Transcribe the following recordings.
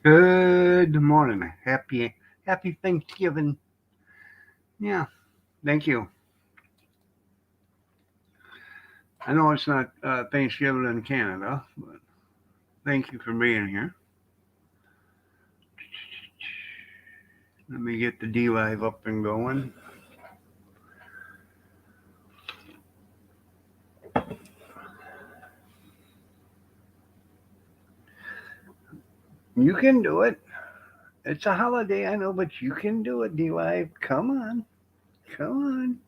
Good morning. Happy Thanksgiving. Yeah, thank you. I know it's not Thanksgiving in Canada, but thank you for being here. Let me get the D Live up and going. You can do it. It's a holiday, I know, but you can do it, D Live. Come on. Come on.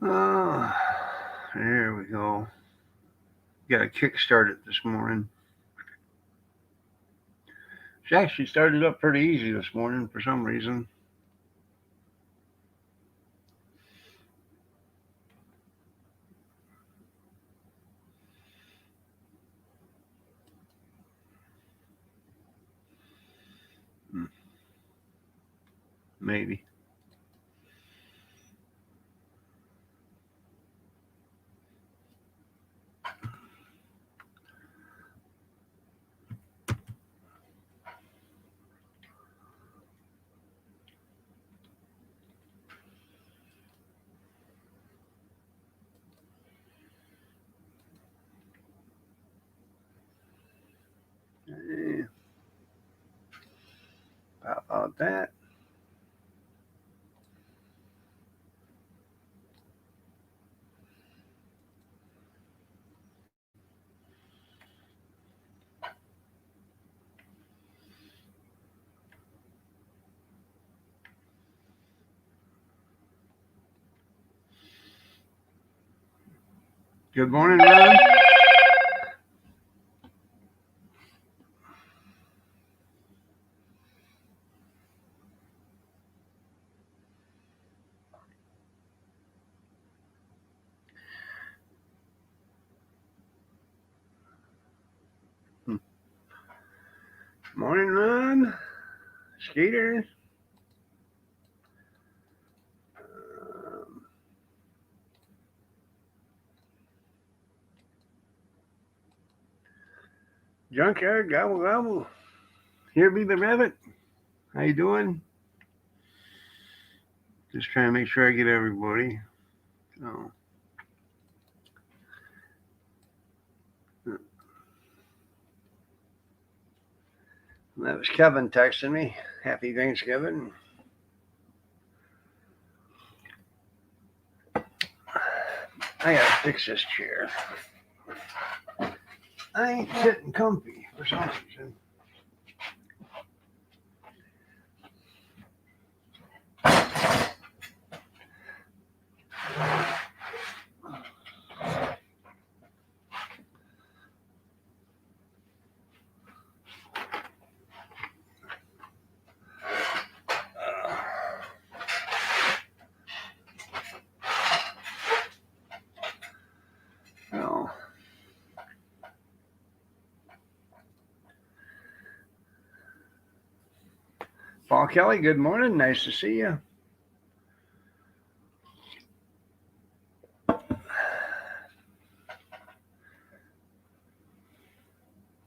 Oh, there we go. Got to kickstart it this morning. It's actually started up pretty easy this morning for some reason. Hmm, maybe. Eh, how about that? Good morning, Ron. Hmm. Morning, Ron. Skater. Junkyard, gobble gobble. Here be the rabbit. How you doing? Just trying to make sure I get everybody. Oh, that was Kevin texting me. Happy Thanksgiving. I gotta fix this chair. I ain't sitting comfy for some reason. Oh, Paul Kelly, good morning. Nice to see you.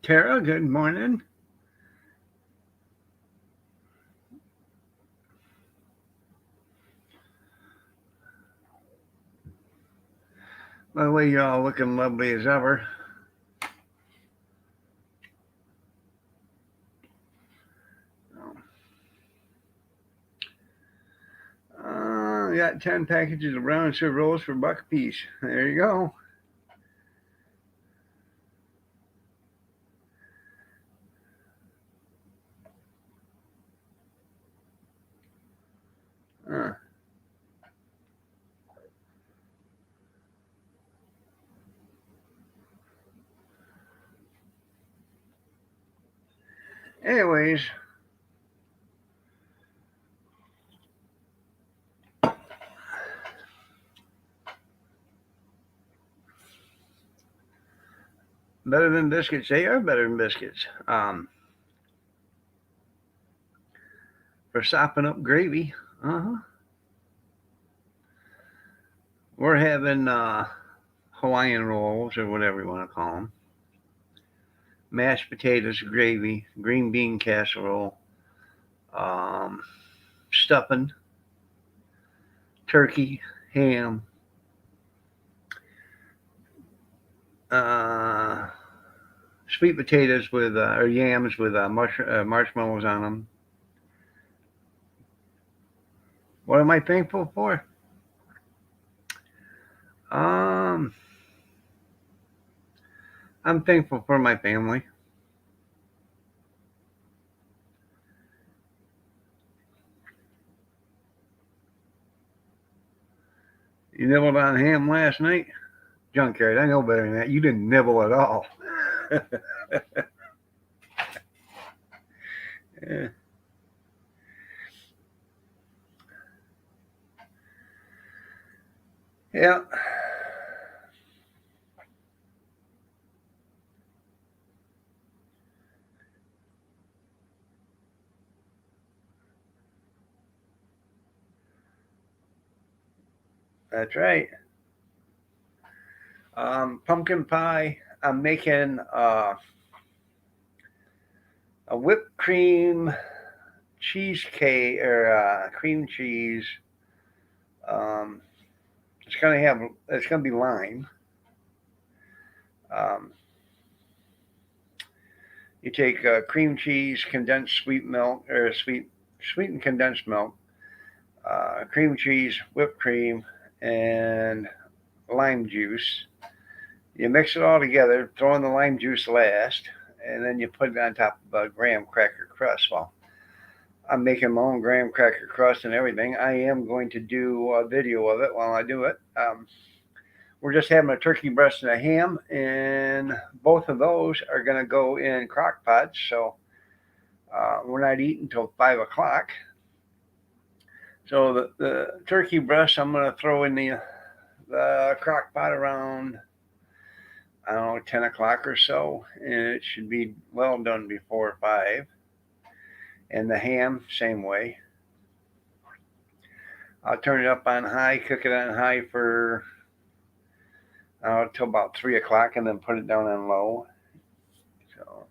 Tara, good morning. By the way, you're all looking lovely as ever. We got 10 packages of brown sugar rolls for a buck a piece. There you go. Uh, anyways, Better than biscuits. They are better than biscuits. For sopping up gravy. We're having Hawaiian rolls or whatever you want to call them. Mashed potatoes, gravy, green bean casserole, stuffing, turkey, ham, sweet potatoes with or yams with marshmallows on them. What am I thankful for? I'm thankful for my family. You nibbled on ham last night? Junkyard, I know better than that. You didn't nibble at all. Yeah. Yeah. That's right. Pumpkin pie. I'm making a whipped cream cheesecake or cream cheese. Um, it's gonna be lime. Um, you take cream cheese, condensed sweet milk or sweetened condensed milk, cream cheese, whipped cream, and lime juice. You mix it all together, throw in the lime juice last, and then you put it on top of a graham cracker crust. Well, I'm making my own graham cracker crust and everything. I am going to do a video of it while I do it. We're just having a turkey breast and a ham, and both of those are going to go in crock pots. So we're not eating until 5 o'clock. So the turkey breast I'm going to throw in the crock pot around, I don't know, 10 o'clock or so, and it should be well done before 5. And the ham, same way. I'll turn it up on high, cook it on high for till about 3 o'clock, and then put it down on low. So,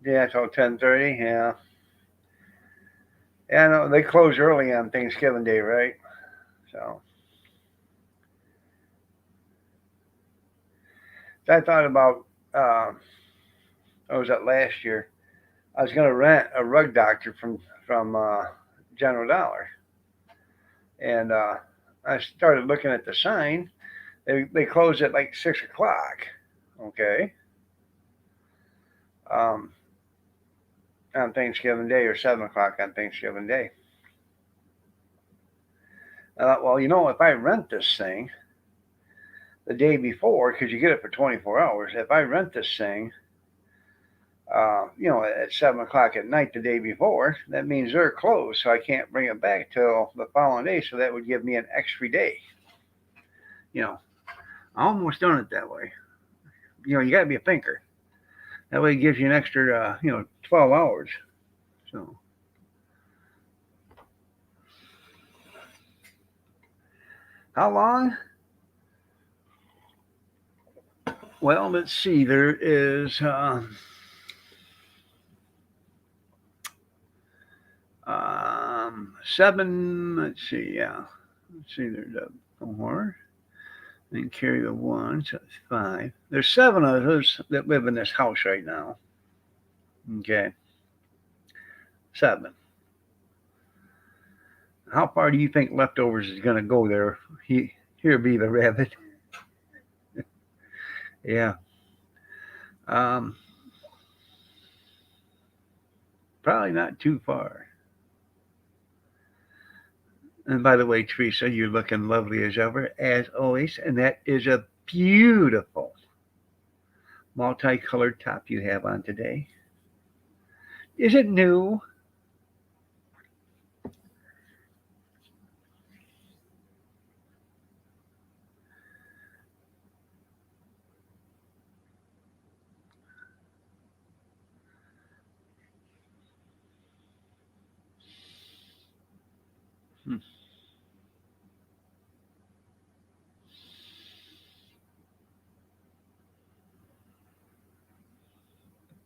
yeah, till 10:30. Yeah, yeah. No, they close early on Thanksgiving Day, right? So I thought about. What was that last year? I was going to rent a rug doctor from General Dollar, and I started looking at the sign. They close at like 6 o'clock. Okay. Um, on Thanksgiving Day or 7 o'clock on Thanksgiving Day. I thought, well, if I rent this thing the day before, because you get it for 24 hours, if I rent this thing, at 7 o'clock at night the day before, that means they're closed, so I can't bring it back till the following day. So that would give me an extra day. I almost done it that way. You got to be a thinker. That way it gives you an extra, 12 hours. So, how long? Well, let's see. There is 7. Let's see. Yeah. Let's see. There's a 4. Then carry the 1, so it's 5. There's 7 of us that live in this house right now. Okay. 7. How far do you think leftovers is going to go there? Here be the rabbit. Yeah. Probably not too far. And by the way, Teresa, you're looking lovely as ever, as always. And that is a beautiful multicolored top you have on today. Is it new? Hmm.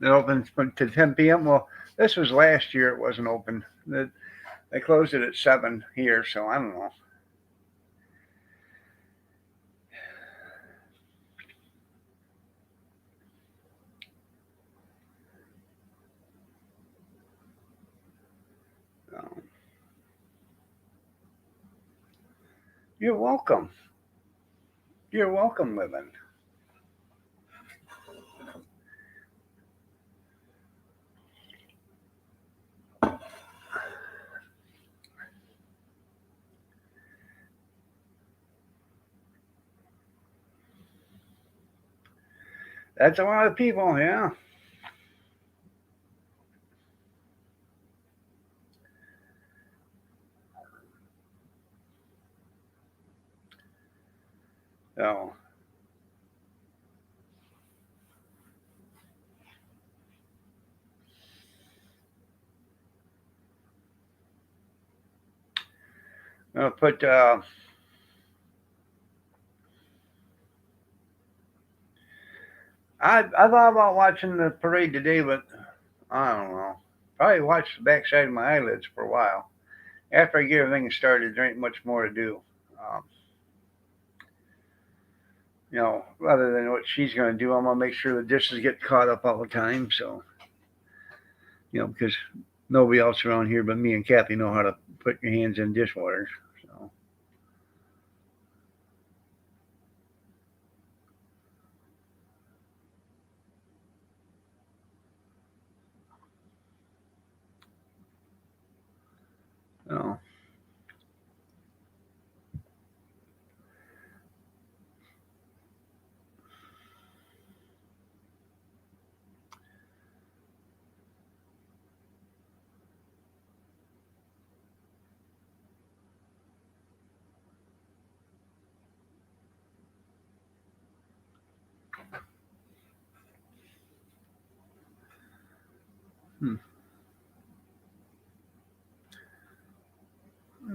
It opens to 10 p.m. Well, this was last year. It wasn't open. They closed it at 7 here, so I don't know. So, you're welcome. You're welcome, living. That's a lot of people, yeah. So, I'll put. I thought about watching the parade today, but I don't know. Probably watch the backside of my eyelids for a while. After I get everything started, there ain't much more to do. Um, Rather than what she's going to do, I'm going to make sure the dishes get caught up all the time. So, because nobody else around here but me and Kathy know how to put your hands in dishwater. So, so hmm.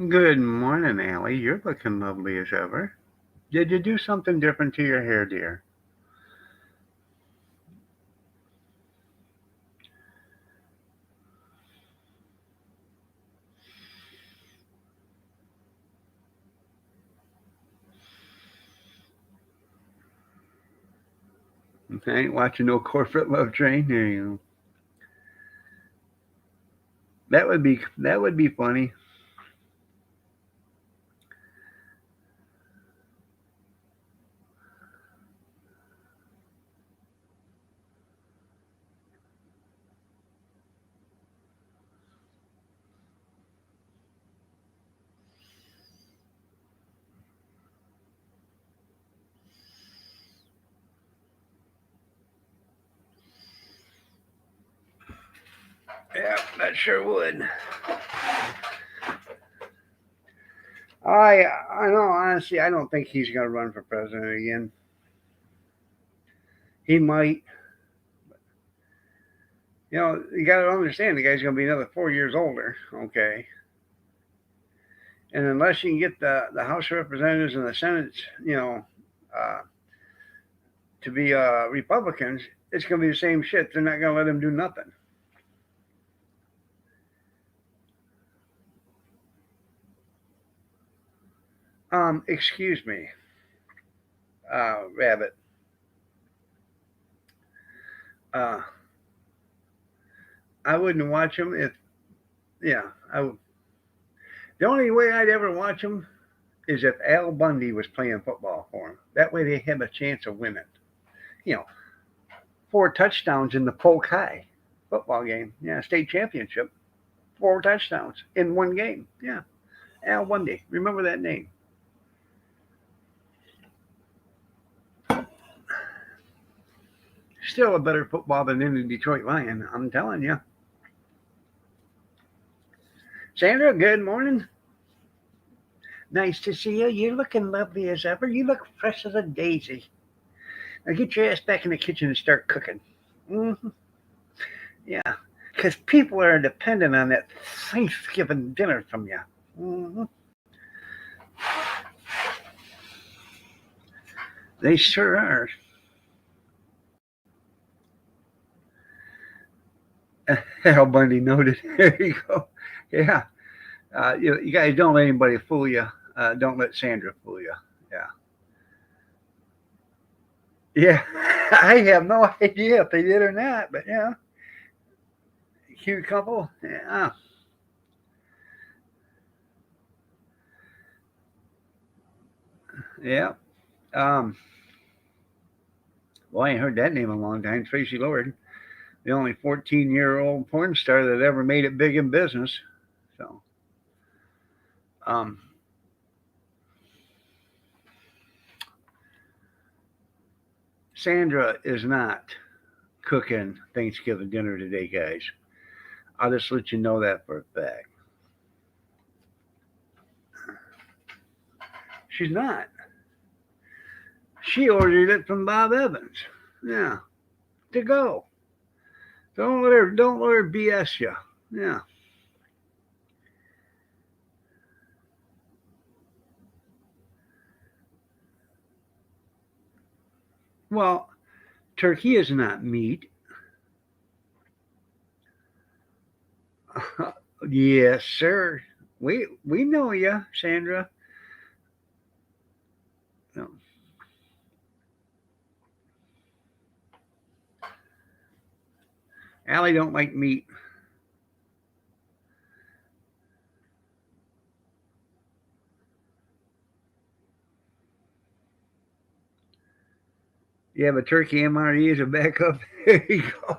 Good morning, Allie. You're looking lovely as ever. Did you do something different to your hair, dear? I ain't watching no corporate love train. There you go. That would be funny. Yeah, that sure would. I know honestly, I don't think he's going to run for president again. He might. You got to understand the guy's going to be another 4 years older. Okay, and unless you can get the House of Representatives and the Senate, uh, to be Republicans, it's going to be the same shit. They're not going to let him do nothing. Excuse me, Rabbit. Uh, I wouldn't watch him if, yeah, the only way I'd ever watch him is if Al Bundy was playing football for him. That way they have a chance of winning. You know, 4 touchdowns in the Polk High football game. Yeah, state championship. 4 touchdowns in one game. Yeah, Al Bundy. Remember that name. Still a better football than any Detroit Lion. I'm telling you. Sandra, good morning. Nice to see you. You're looking lovely as ever. You look fresh as a daisy. Now get your ass back in the kitchen and start cooking. Hmm. Yeah, because people are dependent on that Thanksgiving dinner from you. Hmm. They sure are. Al Bundy noted. There you go. Yeah. You guys don't let anybody fool you. Don't let Sandra fool you. Yeah. Yeah. I have no idea if they did or not, but yeah. Cute couple. Yeah. Yeah. Um, well, I ain't heard that name in a long time. Tracy Lord, the only 14-year-old porn star that ever made it big in business. So, um, Sandra is not cooking Thanksgiving dinner today, guys. I'll just let you know that for a fact. She's not. She ordered it from Bob Evans. Yeah, to go. Don't let her BS you. Yeah. Well, turkey is not meat. Yes, sir. We know you, Sandra. No. Allie don't like meat. You have a turkey MRE as a backup. There you go.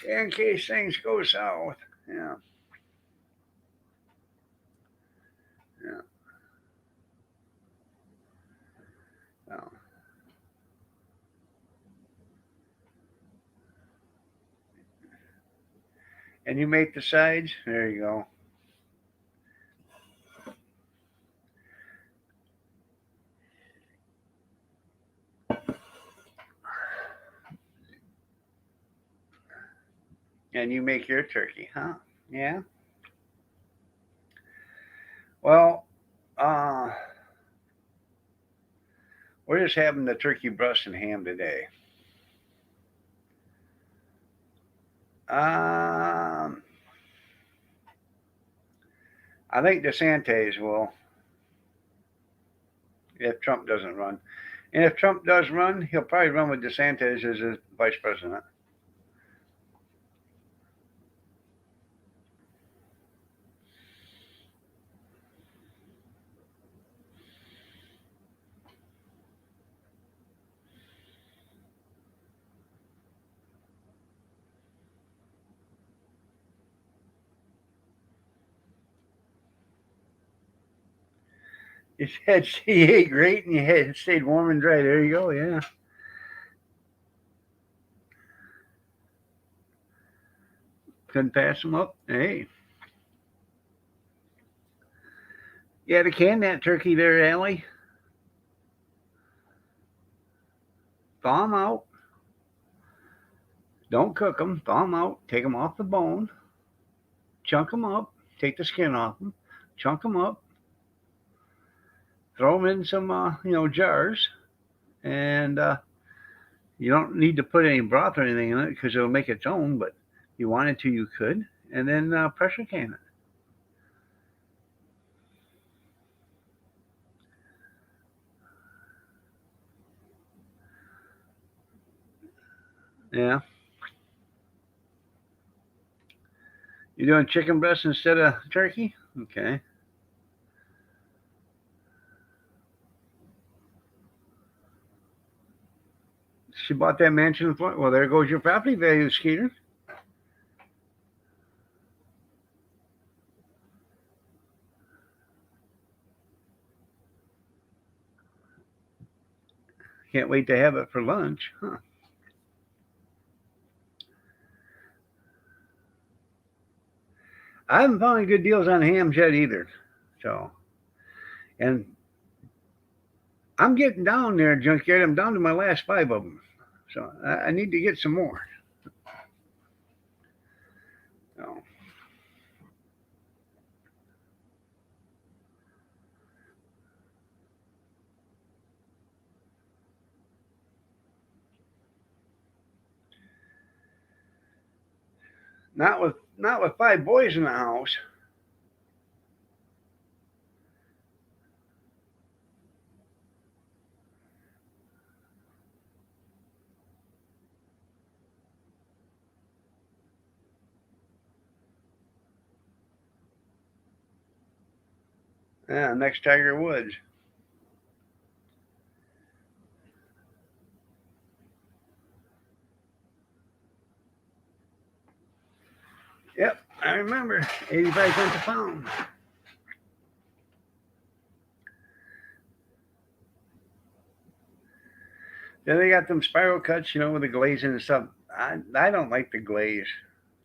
In case things go south. Yeah. Yeah. Well, and you make the sides. There you go. And you make your turkey, huh? Yeah. Well, uh, we're just having the turkey breast and ham today. Um, I think DeSantis will, if Trump doesn't run. And if Trump does run, he'll probably run with DeSantis as his vice president. You said she ate great and you had stayed warm and dry. There you go. Yeah. Couldn't pass them up. Hey. You had to can that turkey there, Allie. Thaw them out. Don't cook them. Thaw them out. Take them off the bone. Chunk them up. Take the skin off them. Chunk them up. Throw them in some, jars. And you don't need to put any broth or anything in it because it'll make its own. But if you wanted to, you could. And then pressure can it. Yeah. You doing chicken breast instead of turkey? Okay. She bought that mansion in Florida. Well, there goes your property value, Skeeter. Can't wait to have it for lunch. Huh. I haven't found any good deals on hams yet either. So, and I'm getting down there, junkyard. I'm down to my last 5 of them. So I need to get some more. So, not with 5 boys in the house. Yeah, next Tiger Woods. Yep, I remember. 85 cents a pound. Then they got them spiral cuts, with the glazing and stuff. I don't like the glaze.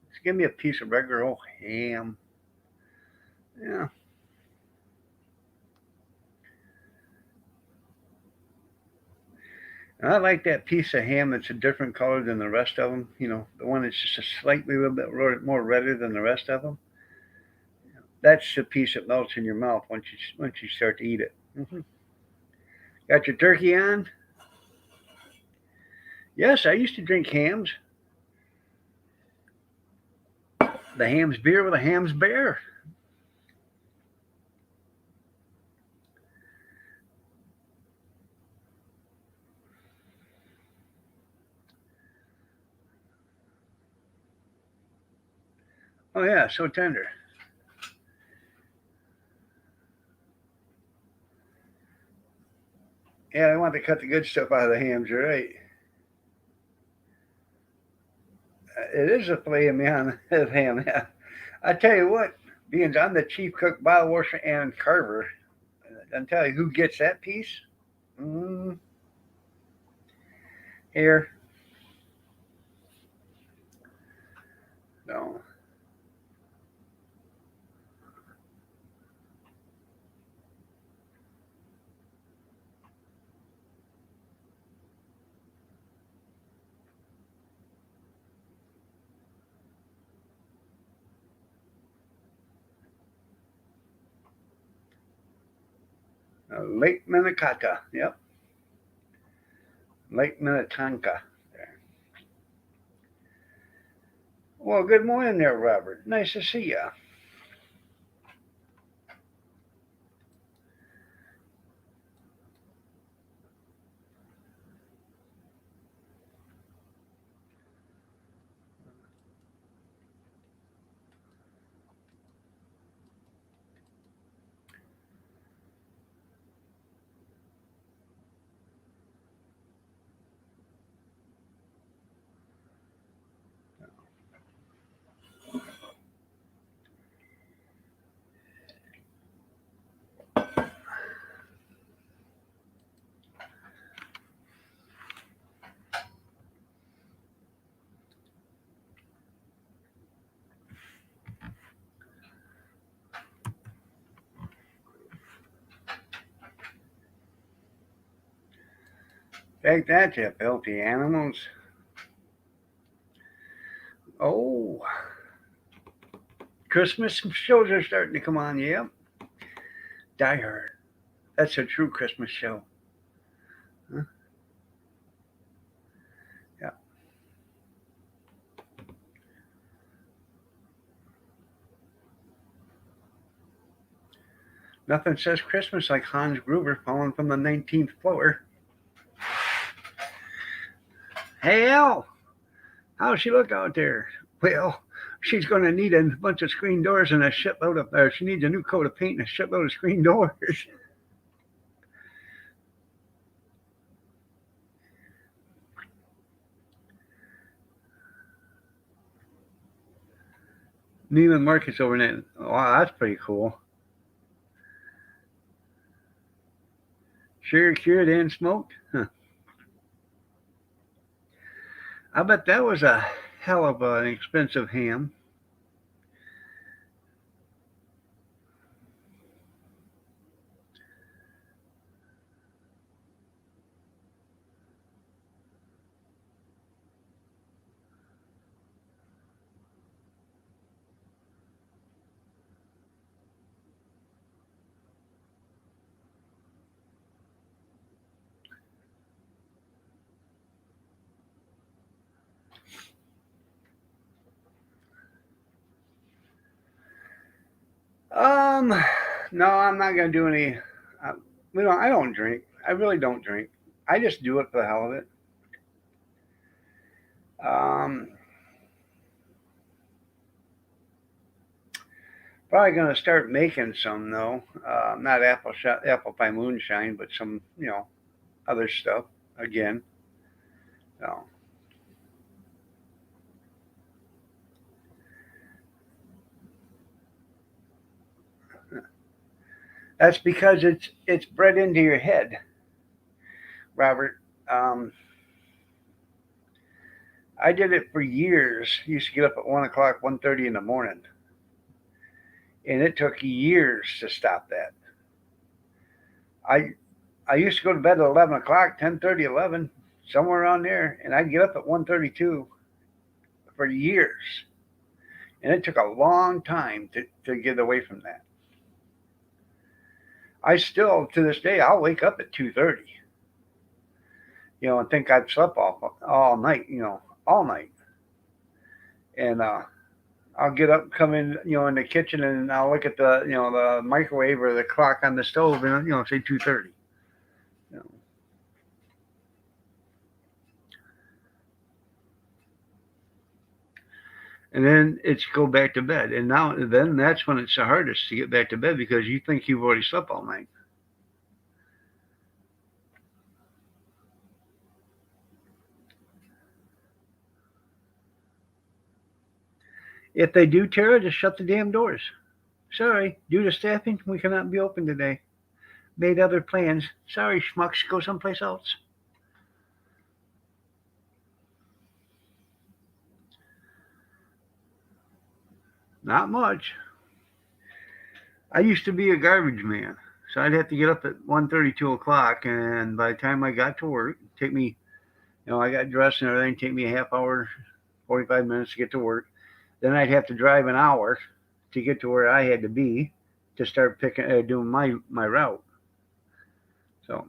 Just give me a piece of regular old ham. Yeah. And I like that piece of ham that's a different color than the rest of them. The one that's just a slightly a little bit more redder than the rest of them. That's the piece that melts in your mouth once you start to eat it. Got your turkey on? Yes, I used to drink hams. The ham's beer with a ham's bear. Oh yeah, so tender. Yeah, I want to cut the good stuff out of the hams. You're right. It is a filet of ham. Yeah. I tell you what, being I'm the chief cook, bottle washer, and carver, I tell you who gets that piece. Mm, here, no, Lake Minnetonka. Yep, Lake Minnetonka. There. Well, good morning there, Robert. Nice to see you. Take that, you filthy animals. Oh, Christmas shows are starting to come on. Yep, Die Hard. That's a true Christmas show. Huh? Yeah. Nothing says Christmas like Hans Gruber falling from the 19th floor. Hey, Al, how's she look out there? Well, she's going to need a bunch of screen doors and a shitload of, she needs a new coat of paint and a shitload of screen doors. Neiman Marcus over there. Wow, that's pretty cool. Sugar cured and smoked? Huh. I bet that was a hell of an expensive ham. No, I'm not gonna do any. Uh, I don't drink. I really don't drink. I just do it for the hell of it. Um, Probably gonna start making some though. Not apple pie moonshine, but some other stuff again. So that's because it's bred into your head, Robert. Um, I did it for years. Used to get up at 1 o'clock, 1:30 in the morning, and it took years to stop that. I I used to go to bed at 11 o'clock, 10:30, 11, somewhere around there, and I'd get up at 1:32 for years, and it took a long time to get away from that. I still, to this day, I'll wake up at 2:30, and think I've slept all night, all night, and I'll get up, come in, in the kitchen, and I'll look at the microwave or the clock on the stove, and say 2:30. You know. And then it's go back to bed, and then that's when it's the hardest to get back to bed because you think you've already slept all night. If they do, Tara, just shut the damn doors. Sorry, due to staffing, we cannot be open today. Made other plans. Sorry, schmucks, go someplace else. Not much. I used to be a garbage man, so I'd have to get up at 1:30, 2 o'clock, and by the time I got to work, take me, I got dressed and everything, take me a half hour, 45 minutes to get to work. Then I'd have to drive an hour to get to where I had to be to start doing my route. So,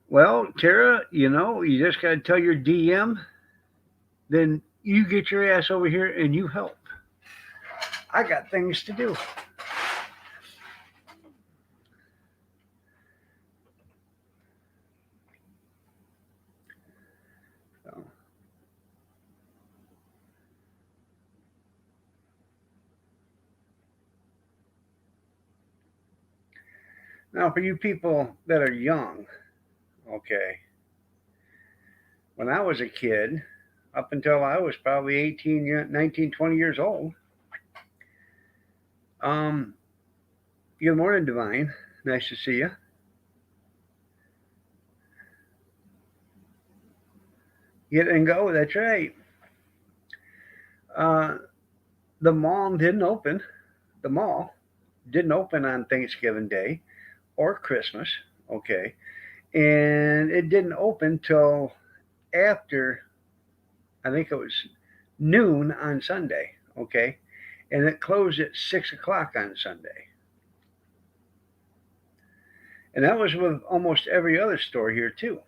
well, Tara, you just got to tell your DM, then you get your ass over here and you help. I got things to do. So, now, for you people that are young, okay, when I was a kid, up until I was probably 18, 19, 20 years old, um, good morning, Divine. Nice to see you. Get and go. That's right. Uh, the mall didn't open. The mall didn't open on Thanksgiving Day or Christmas. Okay. And it didn't open till after, I think it was noon on Sunday. Okay. And it closed at 6 o'clock on Sunday. And that was with almost every other store here, too.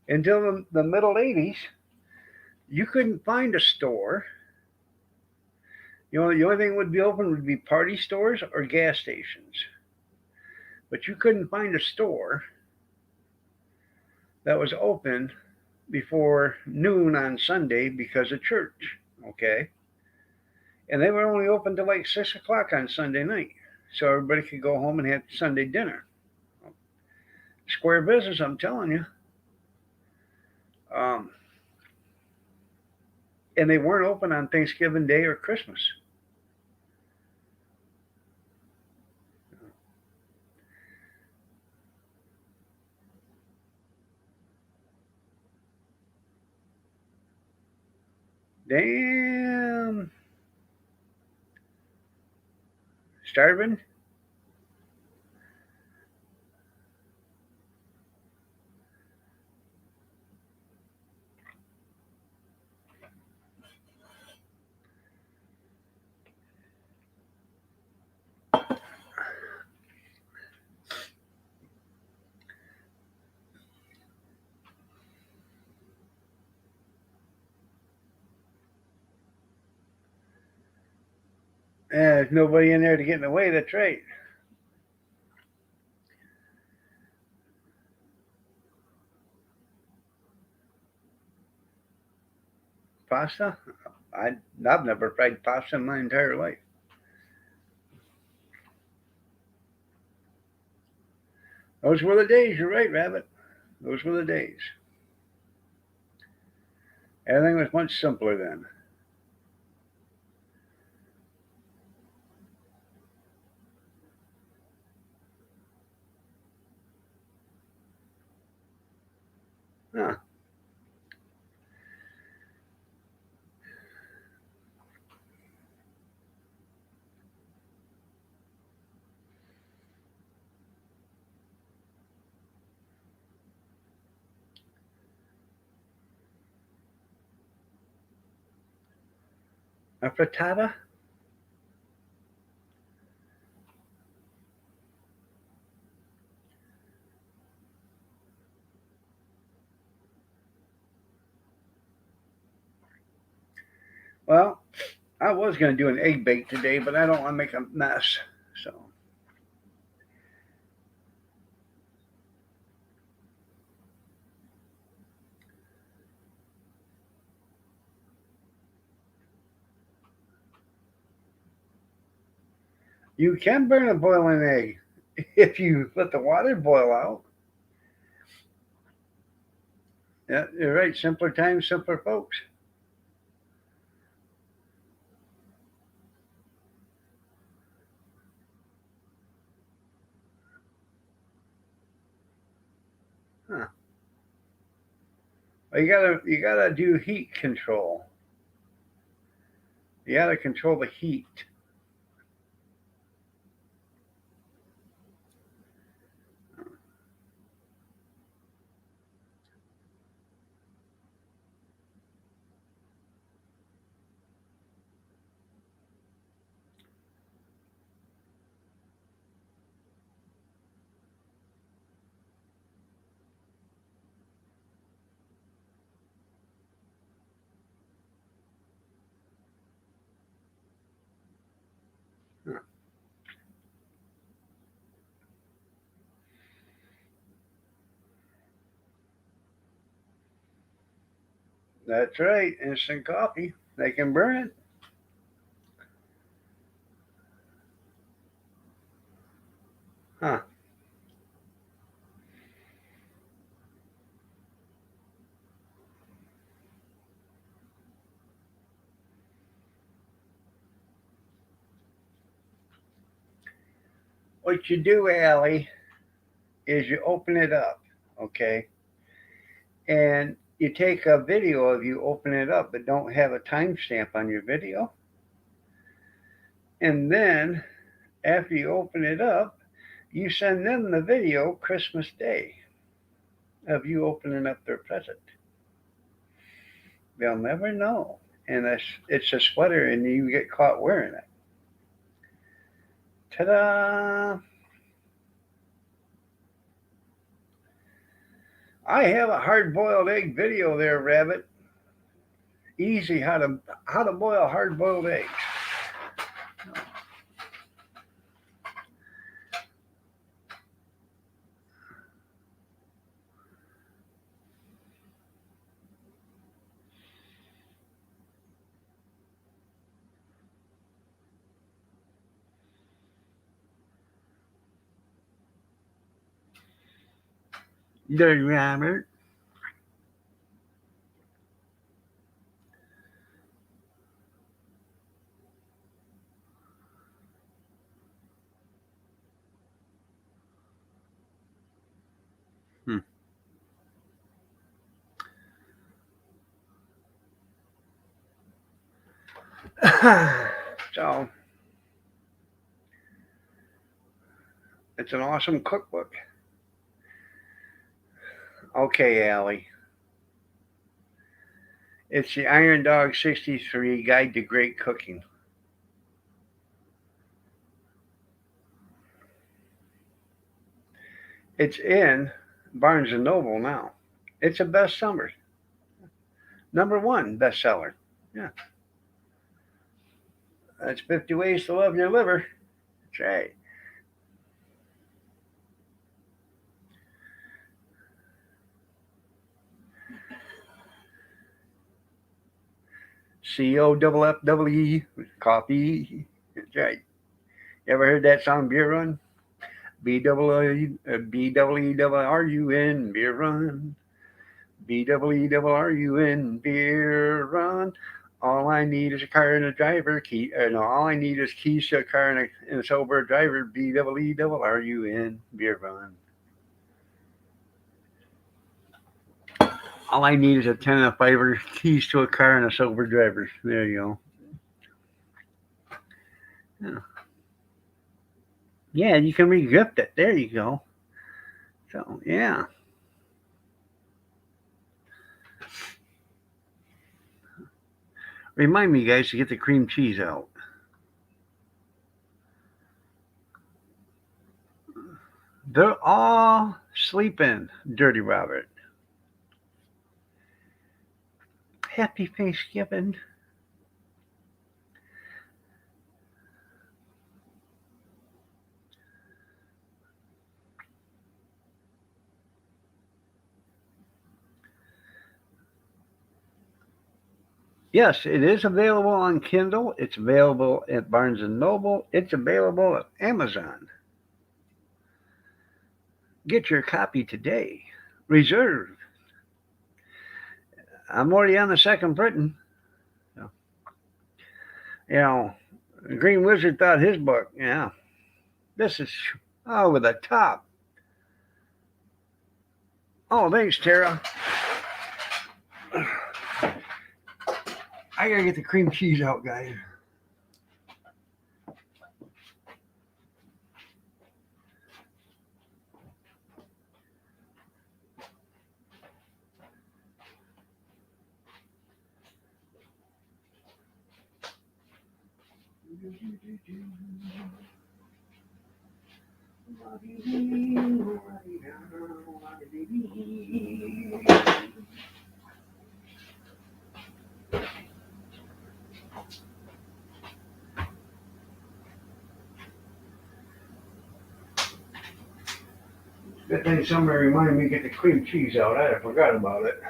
Until the middle 80s, you couldn't find a store. The only thing that would be open would be party stores or gas stations. But you couldn't find a store that was open before noon on Sunday because of church. Okay. And they were only open till like 6 o'clock on Sunday night. So everybody could go home and have Sunday dinner. Square business, I'm telling you. Um, and they weren't open on Thanksgiving Day or Christmas. Damn. Starving? There's nobody in there to get in the way. That's right. Pasta? I've never fried pasta in my entire life. Those were the days. You're right, Rabbit. Those were the days. Everything was much simpler then. Huh. A frittata? Well, I was going to do an egg bake today, but I don't want to make a mess. So you can burn a boiling egg if you let the water boil out. Yeah, you're right. Simpler times, simpler folks. Huh. Well, you gotta do heat control. You gotta control the heat. Huh. That's right. Instant coffee. They can burn it. Huh. What you do, Allie, is you open it up, okay? And you take a video of you open it up, but don't have a timestamp on your video. And then after you open it up, you send them the video Christmas Day of you opening up their present. They'll never know. And it's a sweater and you get caught wearing it. Ta da! I have a hard boiled egg video there, Rabbit. Easy how to boil hard boiled eggs. There, Rabbit. Hmm. So it's an awesome cookbook. Okay, Allie. It's the Iron Dog 63 Guide to Great Cooking. It's in Barnes and Noble now. It's a bestseller. Number one bestseller. Yeah. That's 50 ways to love your liver. That's right. COFFE, coffee. That's right. You ever heard that song, Beer Run? BEERUN, Beer Run. BEERUN, Beer Run. All I need is a car and a driver. No, all I need is keys to a car and a sober driver. BEERUN, Beer Run. All I need is a 10 and a 5 keys to a car and a sober driver. There you go. Yeah, you can re-gift it. There you go. So, yeah. Remind me, guys, to get the cream cheese out. They're all sleeping, Dirty Robert. Happy Thanksgiving. Yes, it is available on Kindle. It's available at Barnes and Noble. It's available at Amazon. Get your copy today. Reserve. I'm already on the second printing. So, you know, Green Wizard thought his book, yeah, this is over the top. Oh, thanks, Tara. I gotta get the cream cheese out, guys. Good thing somebody reminded me to get the cream cheese out. I had forgot about it.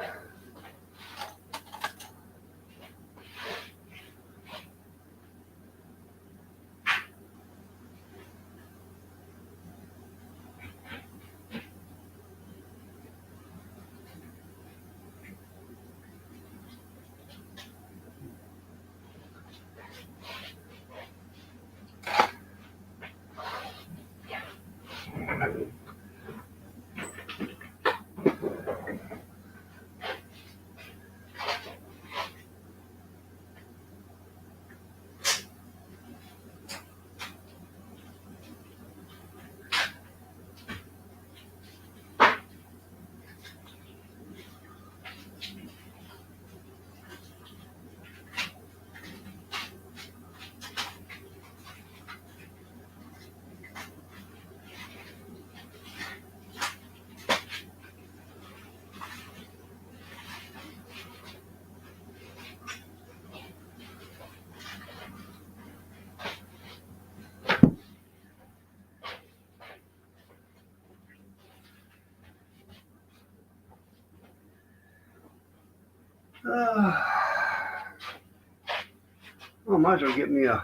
Well, might as well get me a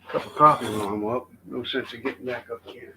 cup of coffee while I'm up. No sense of getting back up again.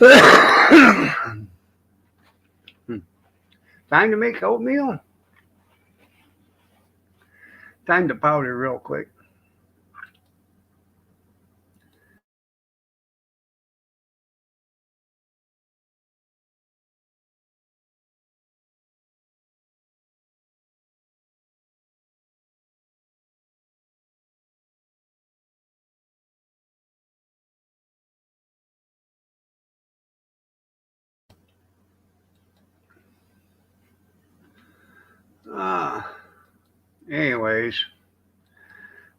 Time to make oatmeal. Time to powder real quick. Uh, anyways,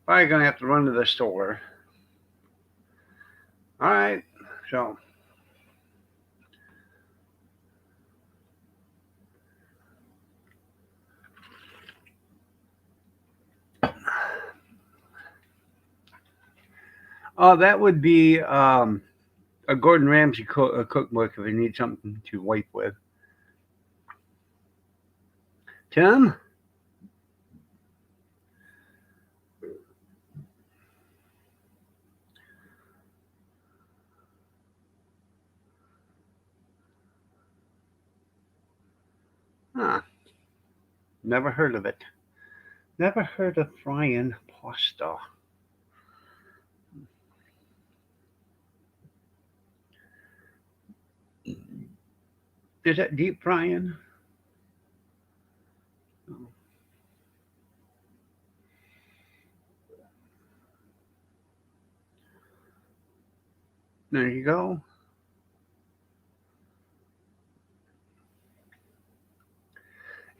probably gonna have to run to the store. All right, so that would be a Gordon Ramsay cookbook if you need something to wipe with. Tim? Huh, never heard of it. Never heard of frying pasta. Is that deep frying? There you go.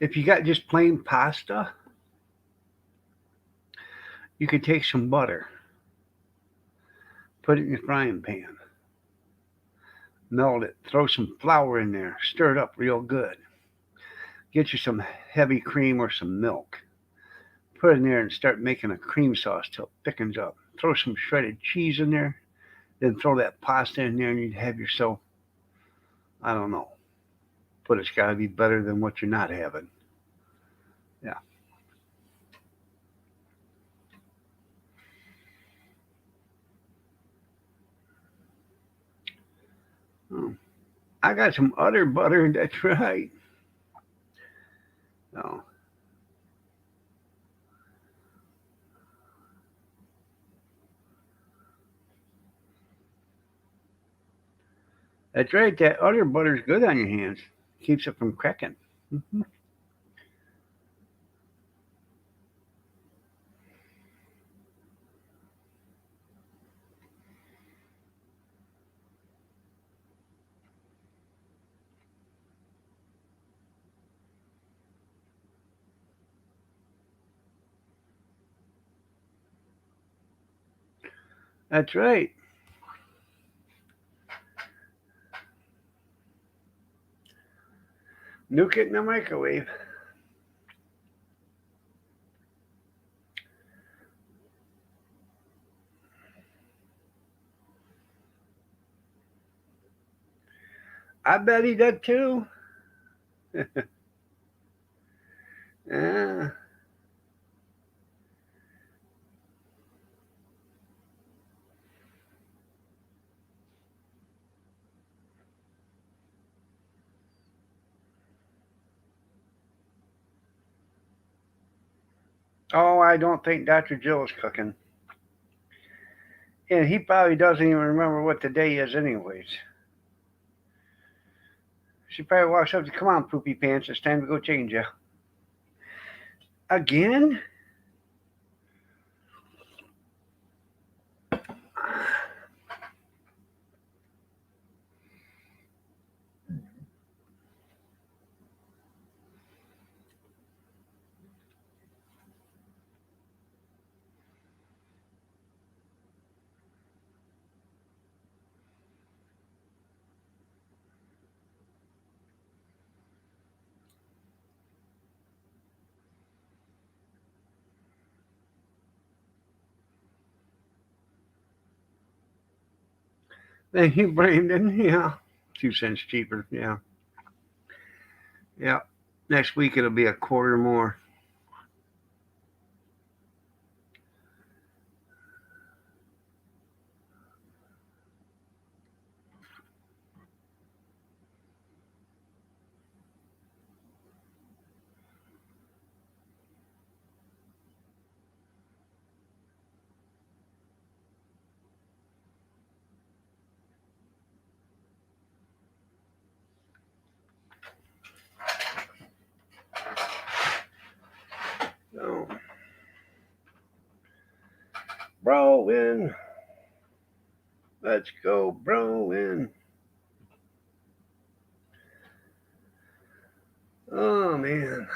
If you got just plain pasta, you could take some butter, put it in the frying pan, melt it, throw some flour in there, stir it up real good. Get you some heavy cream or some milk. Put it in there and start making a cream sauce till it thickens up. Throw some shredded cheese in there, then throw that pasta in there, and you'd have yourself, I don't know, but it's got to be better than what you're not having. Yeah. Oh, I got some other butter. That's right. Oh, that's right. That other butter's good on your hands. Keeps it from cracking. Mhm. That's right. Nuke it in the microwave. I bet he did too. Yeah. Oh, I don't think Dr. Jill is cooking. And he probably doesn't even remember what the day is, anyways. She probably walks up to, come on, poopy pants, it's time to go change you. Again? Thank you, Brandon. Yeah. 2 cents cheaper. Yeah. Yeah. Next week it'll be a quarter more. broing. Let's go broing. Oh, man.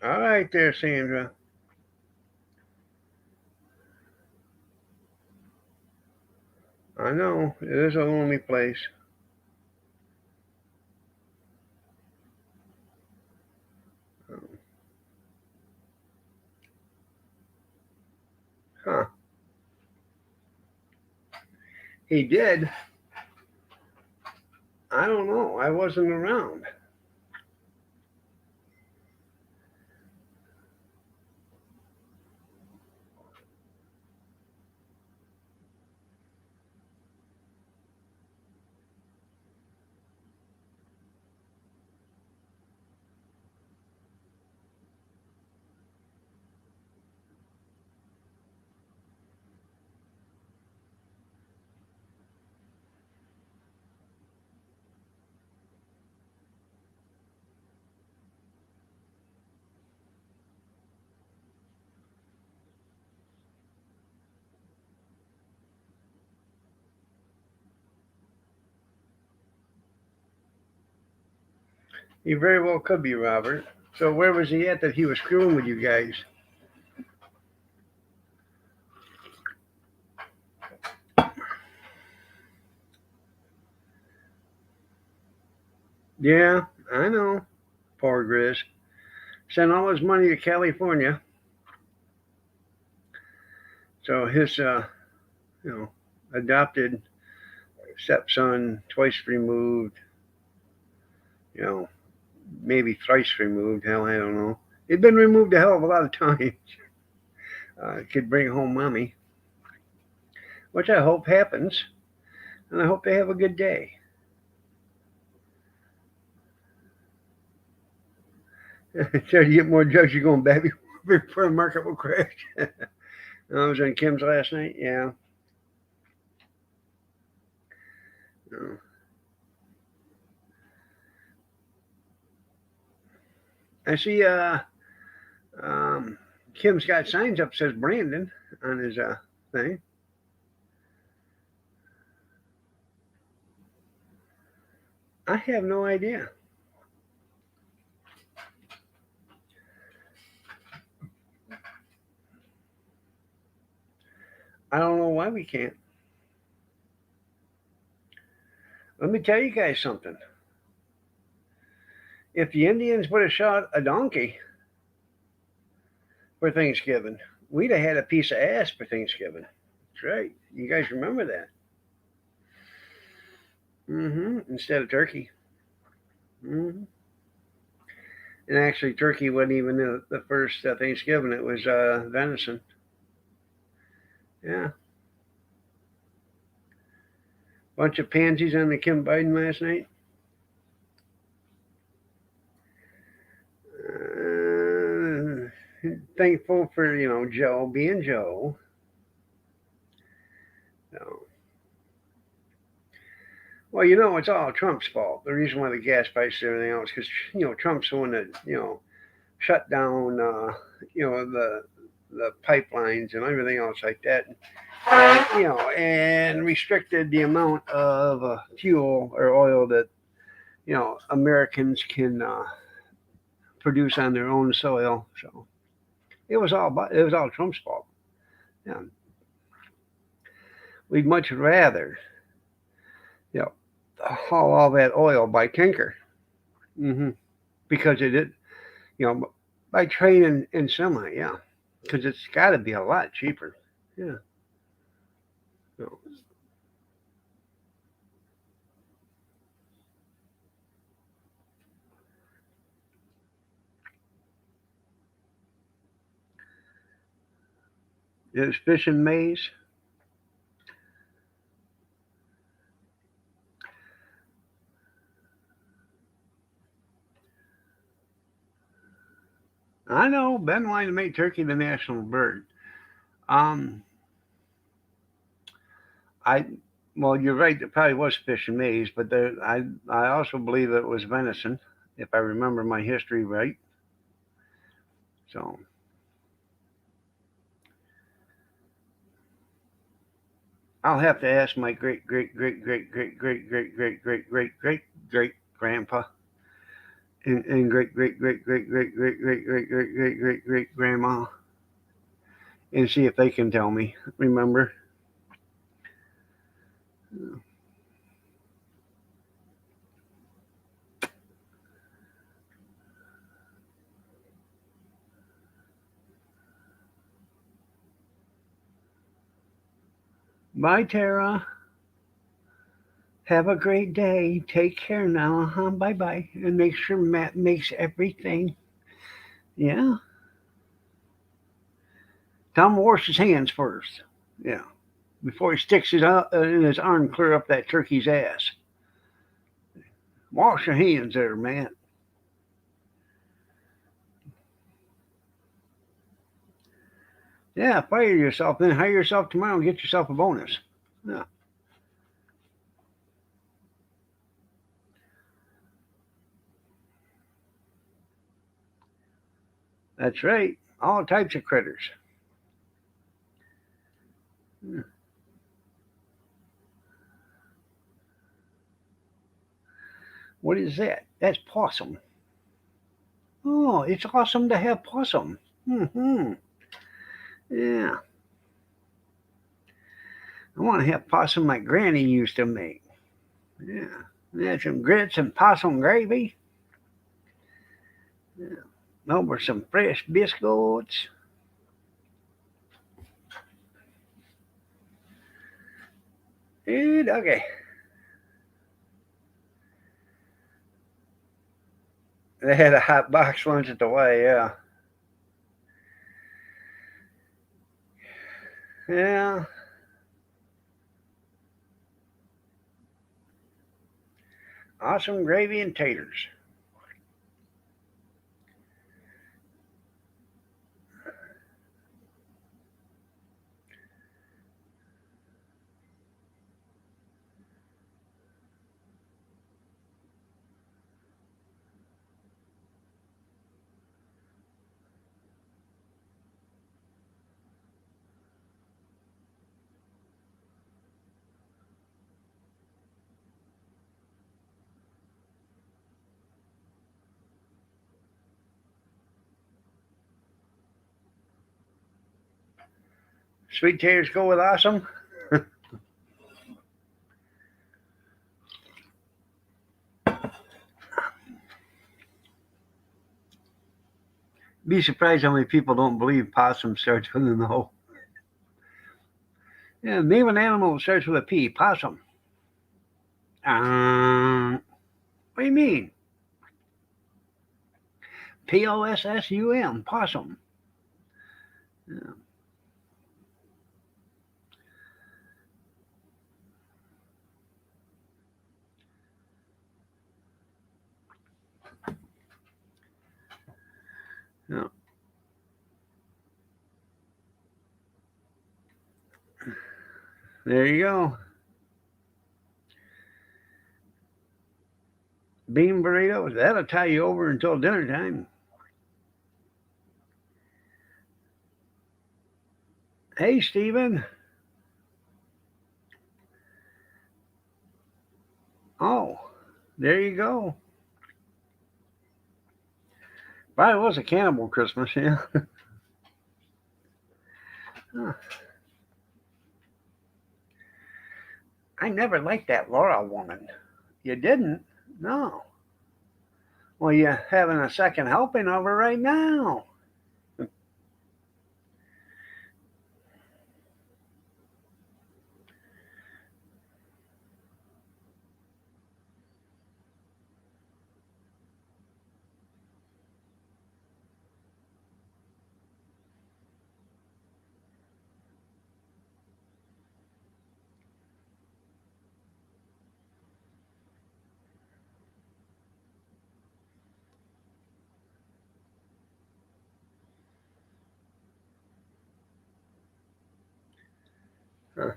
All right there, Sandra. I know. It is a lonely place. Huh. He did. I don't know. I wasn't around. He very well could be, Robert. So where was he at that he was screwing with you guys? Yeah, I know. Poor Grizz. Sent all his money to California. So his, you know, adopted stepson, twice removed, you know, maybe thrice removed. Hell, I don't know. He'd been removed a hell of a lot of times. Could bring home mommy, which I hope happens, and I hope they have a good day. Try to get more drugs, you're going back before the market will crash. I was on Kim's last night. Yeah. No. I see. Kim's got signs up says Brandon on his thing. I have no idea. I don't know why we can't. Let me tell you guys something. If the Indians would have shot a donkey for Thanksgiving, we'd have had a piece of ass for Thanksgiving. That's right. You guys remember that? Instead of turkey. hmm And actually, turkey wasn't even the first Thanksgiving. It was venison. Yeah. Bunch of pansies on the Kim Biden last night. Thankful for Joe being Joe. So, well, it's all Trump's fault. The reason why the gas prices and everything else, because Trump's the one that shut down the pipelines and everything else like that, and restricted the amount of fuel or oil that Americans can produce on their own soil. So it was all Trump's fault. Yeah, we'd much rather you know haul all that oil by tanker, hmm because by train and semi, yeah, because it's got to be a lot cheaper. Yeah. So, is fish and maize. I know Ben wanted to make turkey the national bird. Um, I well, you're right. It probably was fish and maize, but I also believe it was venison, if I remember my history right. So I'll have to ask my great great great great great great great great great great great great grandpa and great great great great great great great great great great great great grandma and see if they can tell me. Remember, bye, Tara. Have a great day. Take care now. Bye bye. And make sure Matt makes everything. Yeah. Tell him to wash his hands first. Yeah. Before he sticks his in his arm clear up that turkey's ass. Wash your hands there, Matt. Yeah, fire yourself, then hire yourself tomorrow and get yourself a bonus. Yeah, that's right. All types of critters. Yeah. What is that? That's possum. Oh, it's awesome to have possum. Hmm. Yeah, I want to have possum like Granny used to make. Yeah, yeah, some grits and possum gravy. Yeah. Over some fresh biscuits. Okay. They had a hot box lunch at the way. Yeah. Yeah. Awesome gravy and taters. Sweet taters go with awesome. Be surprised how many people don't believe possum starts with an O. Yeah, name an animal that starts with a P. Possum. What do you mean? Possum. Possum. Yeah, yeah. There you go. Bean burritos. That'll tie you over until dinner time. Hey, Steven. Oh, there you go. Probably was a cannibal Christmas, yeah. Huh. I never liked that Laura woman. You didn't? No. Well, you're having a second helping of her right now. Huh.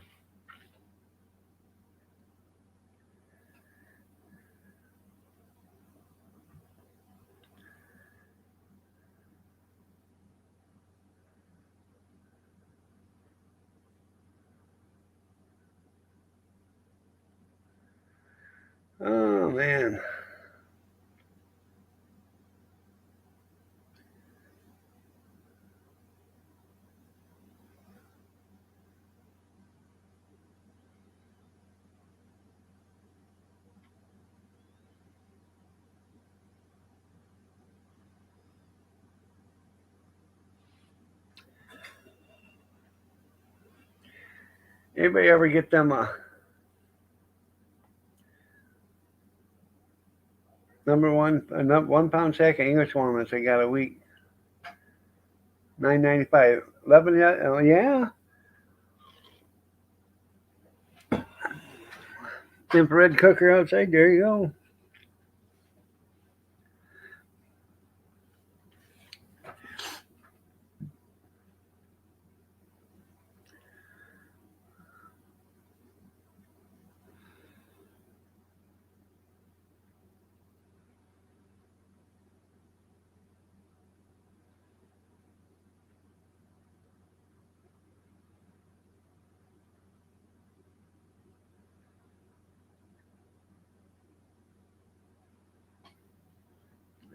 Oh man. Anybody ever get them number one 1 pound sack of English walnuts I got a week? $9.95. 11 yet? Oh yeah. Infrared cooker outside. There you go.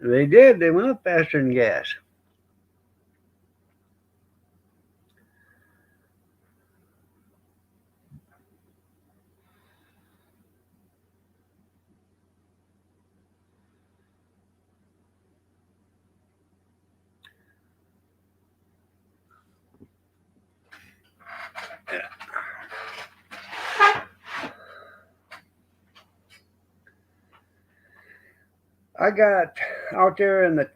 They did. They went up faster than gas. I got out there in the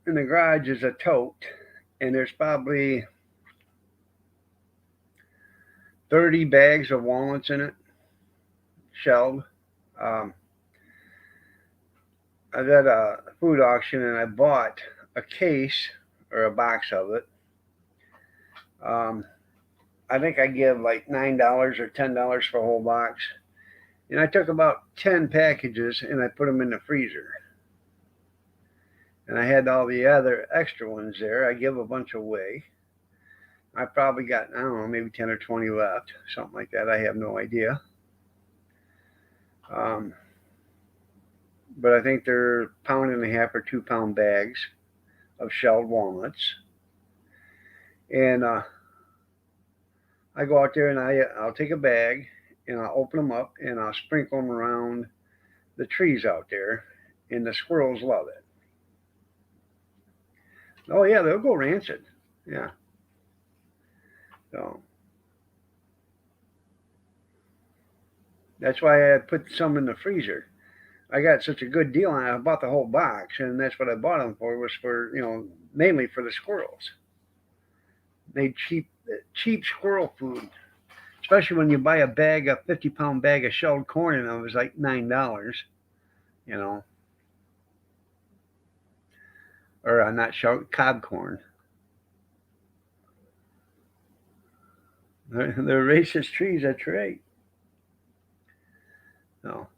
garage is a tote, and there's probably 30 bags of walnuts in it, shelled. Um, I was at a food auction and I bought a case or a box of it. Um, I think I give like $9 or $10 for a whole box. And I took about 10 packages and I put them in the freezer. And I had all the other extra ones there. I give a bunch away. I probably got, I don't know, maybe 10 or 20 left, something like that. I have no idea. Um, but I think they're pound and a half or 2 pound bags of shelled walnuts. And I go out there and I'll take a bag and I'll open them up and I'll sprinkle them around the trees out there, and the squirrels love it. Oh yeah, they'll go rancid. Yeah. So that's why I put some in the freezer. I got such a good deal on it. I bought the whole box, and that's what I bought them for. Was for mainly for the squirrels. They cheap squirrel food, especially when you buy a 50-pound bag of shelled corn, and it was like $9. You know, or not shelled cob corn. They're racist trees. That's right. No,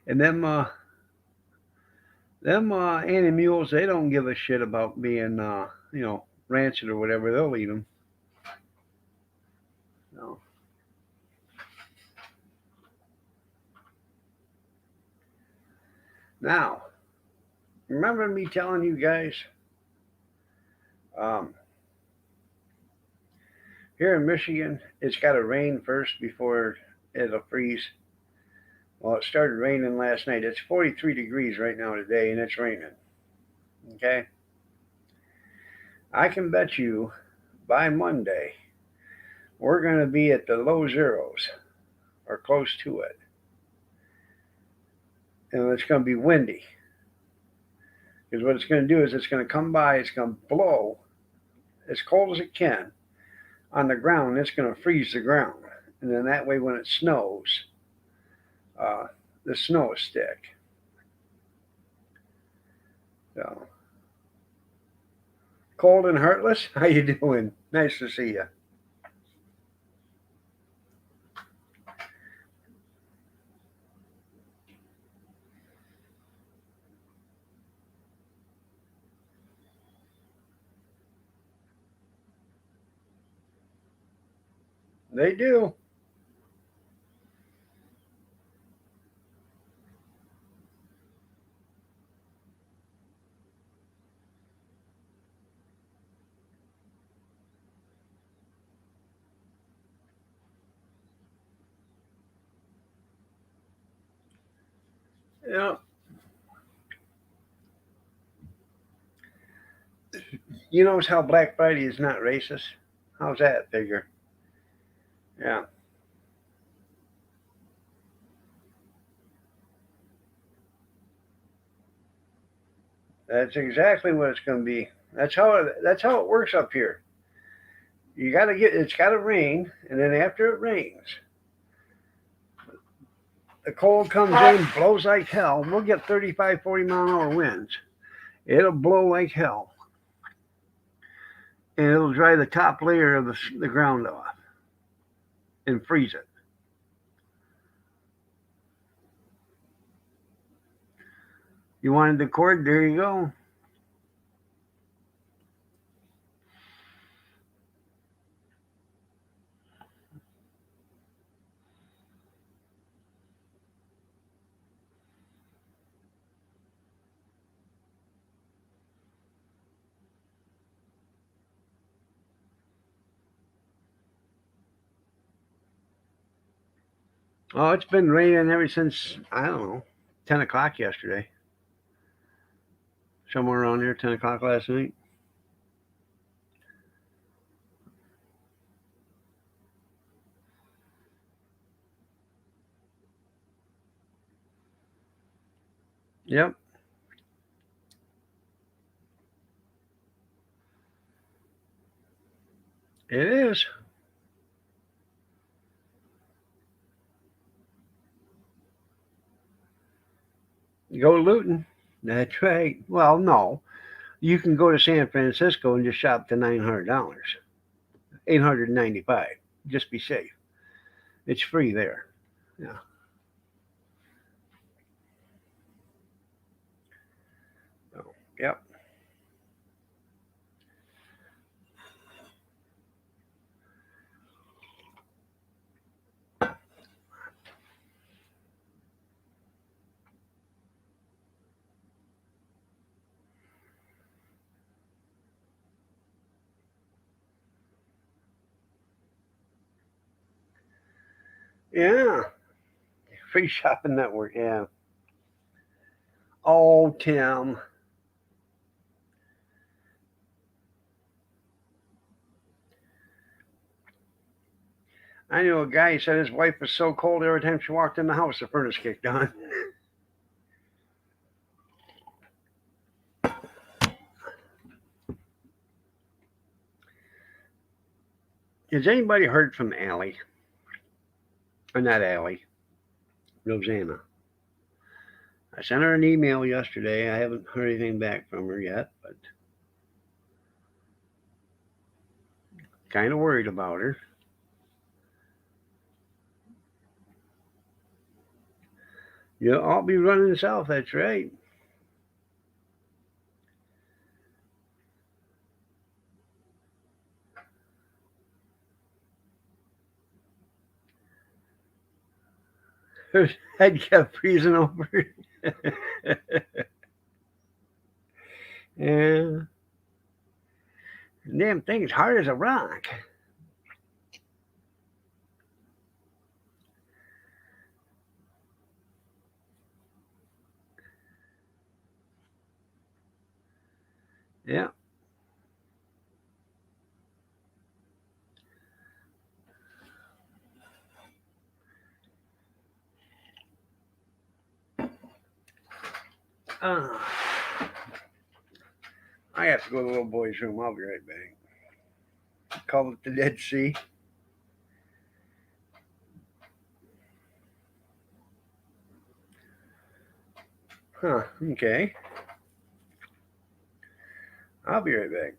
and them Annie mules, they don't give a shit about being rancid or whatever. They'll eat them. No. Now, remember me telling you guys um, here in Michigan, it's got to rain first before it'll freeze. Well, it started raining last night. It's 43 degrees right now today, and it's raining. Okay, I can bet you by Monday we're going to be at the low zeros or close to it, and it's going to be windy. Because what it's going to do is it's going to come by, it's going to blow as cold as it can on the ground. It's going to freeze the ground, and then that way, when it snows, uh, the snow will stick. So Cold and Heartless, how you doing? Nice to see you. They do. Yeah. You notice how Black Friday is not racist? How's that figure? Yeah. That's exactly what it's going to be. That's how it works up here. You got to get it's got to rain, and then after it rains, the cold comes in, blows like hell. We'll get 35, 40-mile-an-hour winds. It'll blow like hell, and it'll dry the top layer of the ground off and freeze it. You wanted the cord? There you go. Oh, it's been raining ever since I don't know 10 o'clock yesterday. Somewhere around here, 10 o'clock last night. Yep, it is. Go looting. That's right. Well, no, you can go to San Francisco and just shop to $900, 895. Just be safe. It's free there. Yeah. So, yep. Yeah. Free shopping network. Yeah. Oh, Tim. I knew a guy who said his wife was so cold every time she walked in the house, the furnace kicked on. Has anybody heard from Allie? Or not Allie, Rosanna. I sent her an email yesterday. I haven't heard anything back from her yet, but kind of worried about her. Yeah, I'll be running south. That's right. Her head kept freezing over. Yeah. Damn thing's hard as a rock. Yeah. Uh, I have to go to the little boy's room. I'll be right back. Call it the Dead Sea. Huh. Okay. I'll be right back.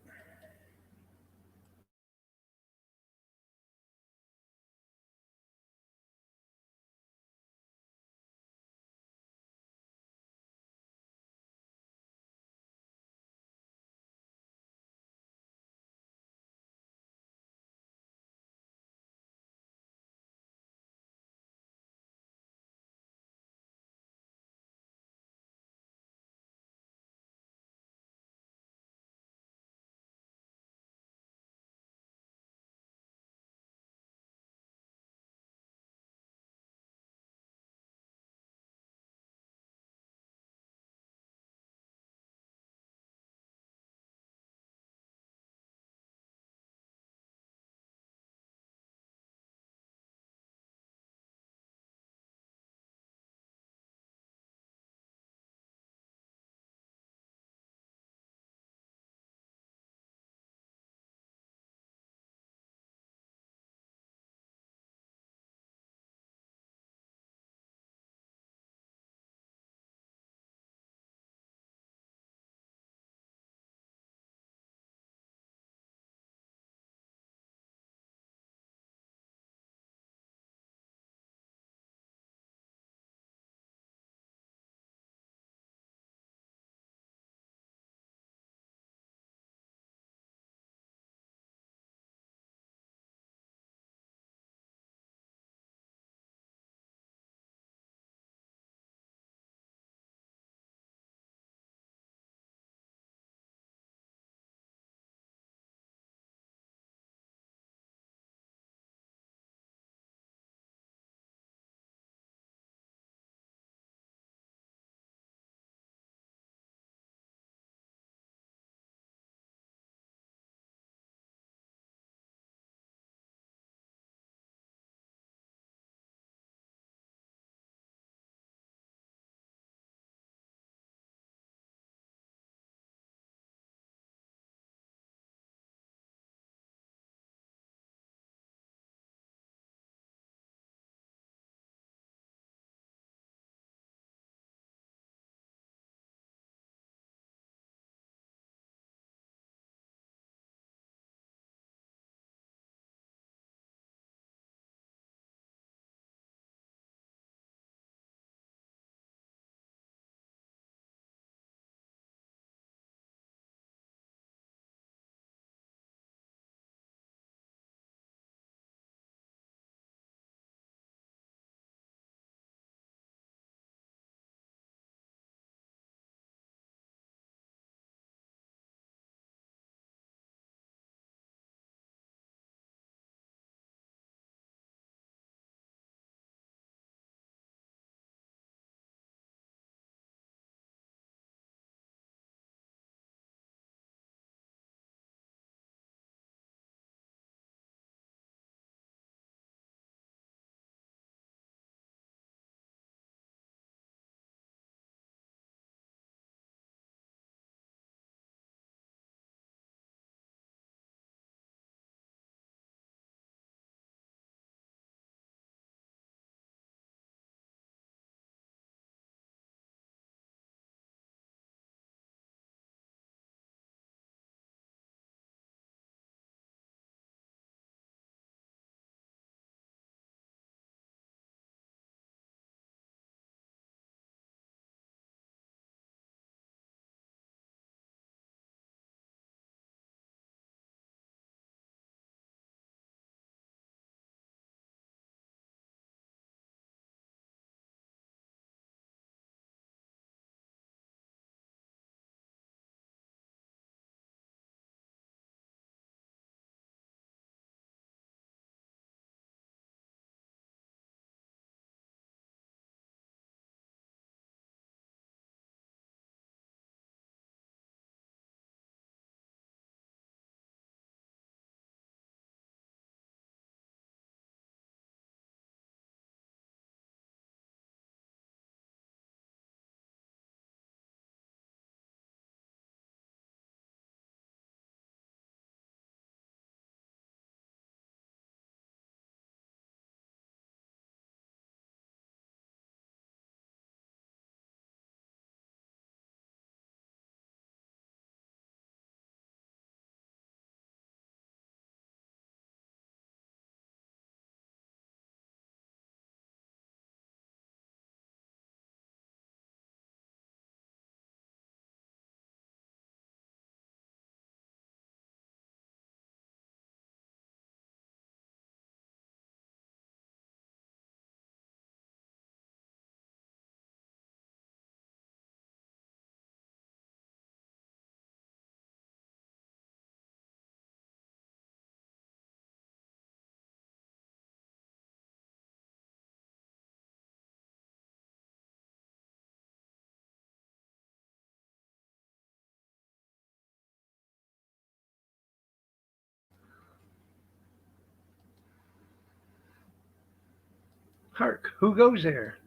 Hark, who goes there?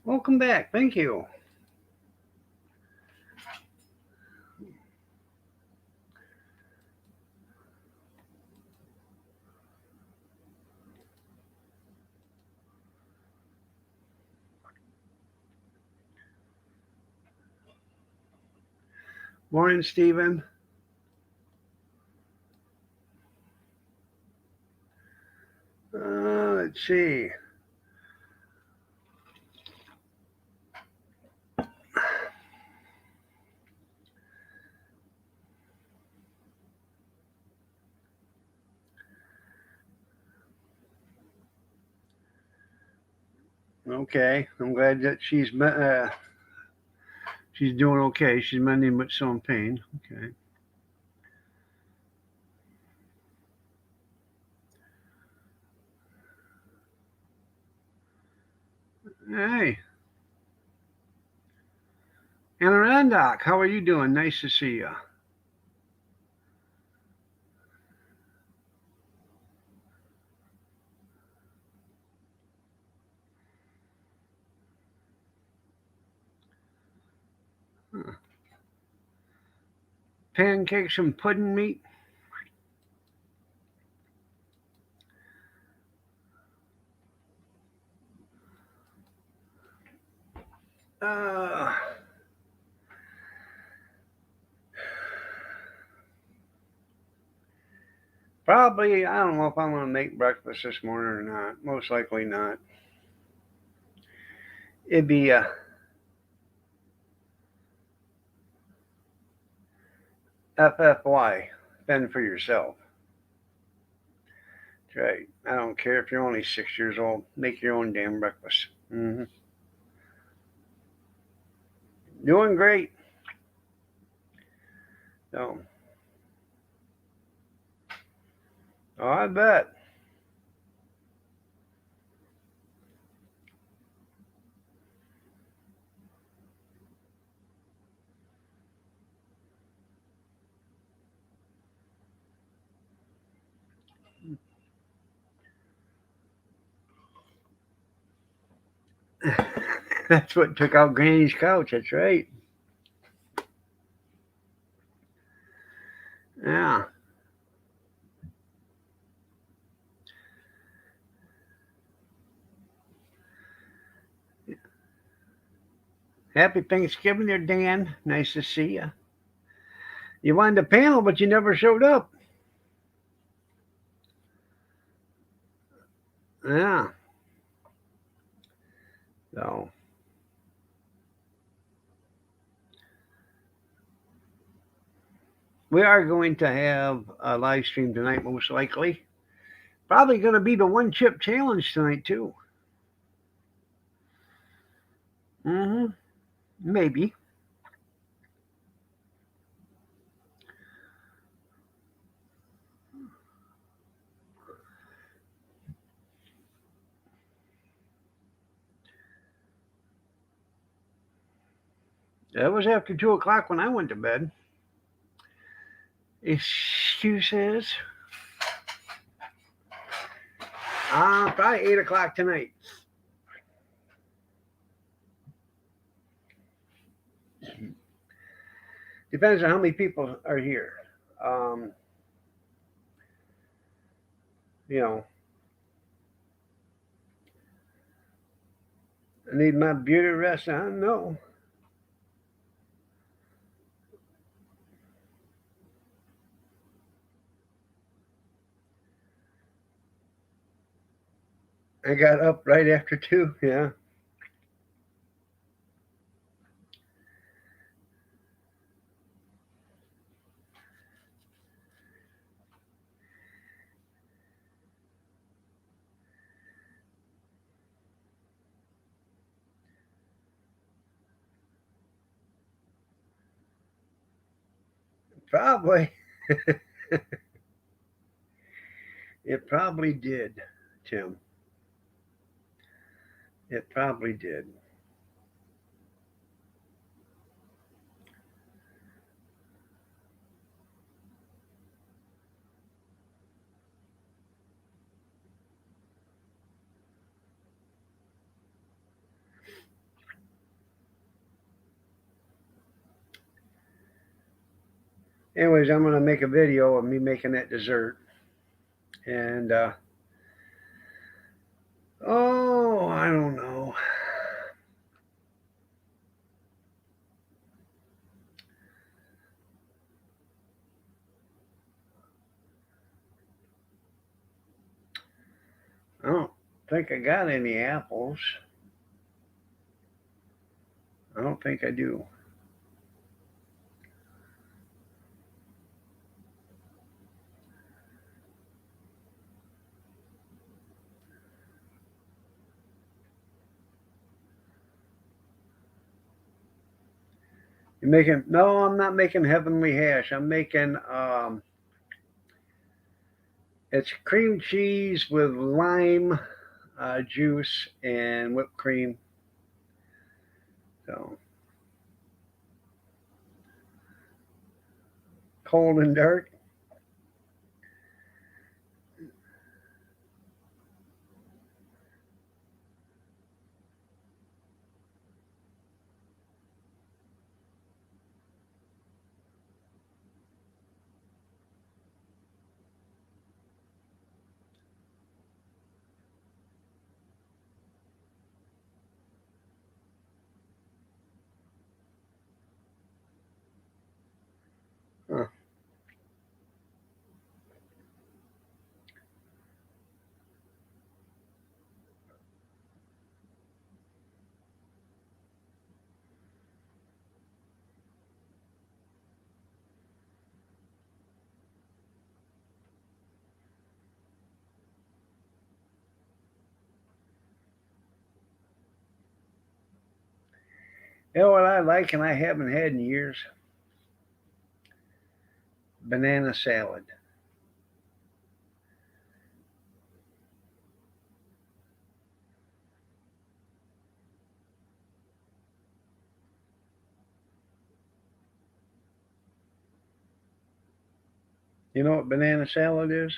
Welcome back. Thank you. Morning, Stephen. Let's see. Okay, I'm glad that she's doing okay. She's mending with some pain. Okay. Hey, Adirondack, how are you doing? Nice to see you. Huh. Pancakes and pudding meat. Uh, Probably, I don't know if I'm going to make breakfast this morning or not. Most likely not. It'd be a FFY, fend for yourself. That's right. I don't care if you're only 6 years old. Make your own damn breakfast. Doing great. So, oh, I bet. That's what took out Granny's couch. That's right. Yeah. Happy Thanksgiving there, Dan. Nice to see you. You wanted a panel, but you never showed up. Yeah. So, we are going to have a live stream tonight, most likely. Probably going to be the one chip challenge tonight, too. Maybe. That was after 2 o'clock when I went to bed. Excuses. Probably 8 o'clock tonight. Depends on how many people are here. Um, you know, I need my beauty rest. I don't know. I got up right after 2. Yeah. Probably. It probably did, Tim. It probably did. Anyways, I'm gonna make a video of me making that dessert, and oh, I don't know. I don't think I got any apples. I don't think I do. You making? No, I'm not making heavenly hash. I'm making it's cream cheese with lime juice and whipped cream. So cold and dark. Huh. You know what I like and I haven't had in years? Banana salad. You know what banana salad is?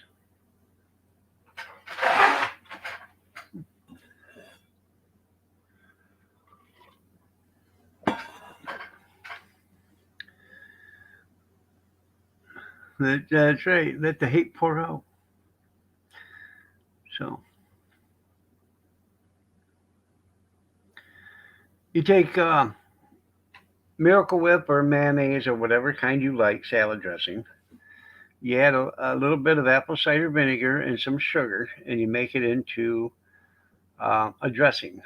That's right. Let the hate pour out. So you take Miracle Whip or mayonnaise or whatever kind you like, salad dressing. You add a little bit of apple cider vinegar and some sugar, and you make it into a dressing.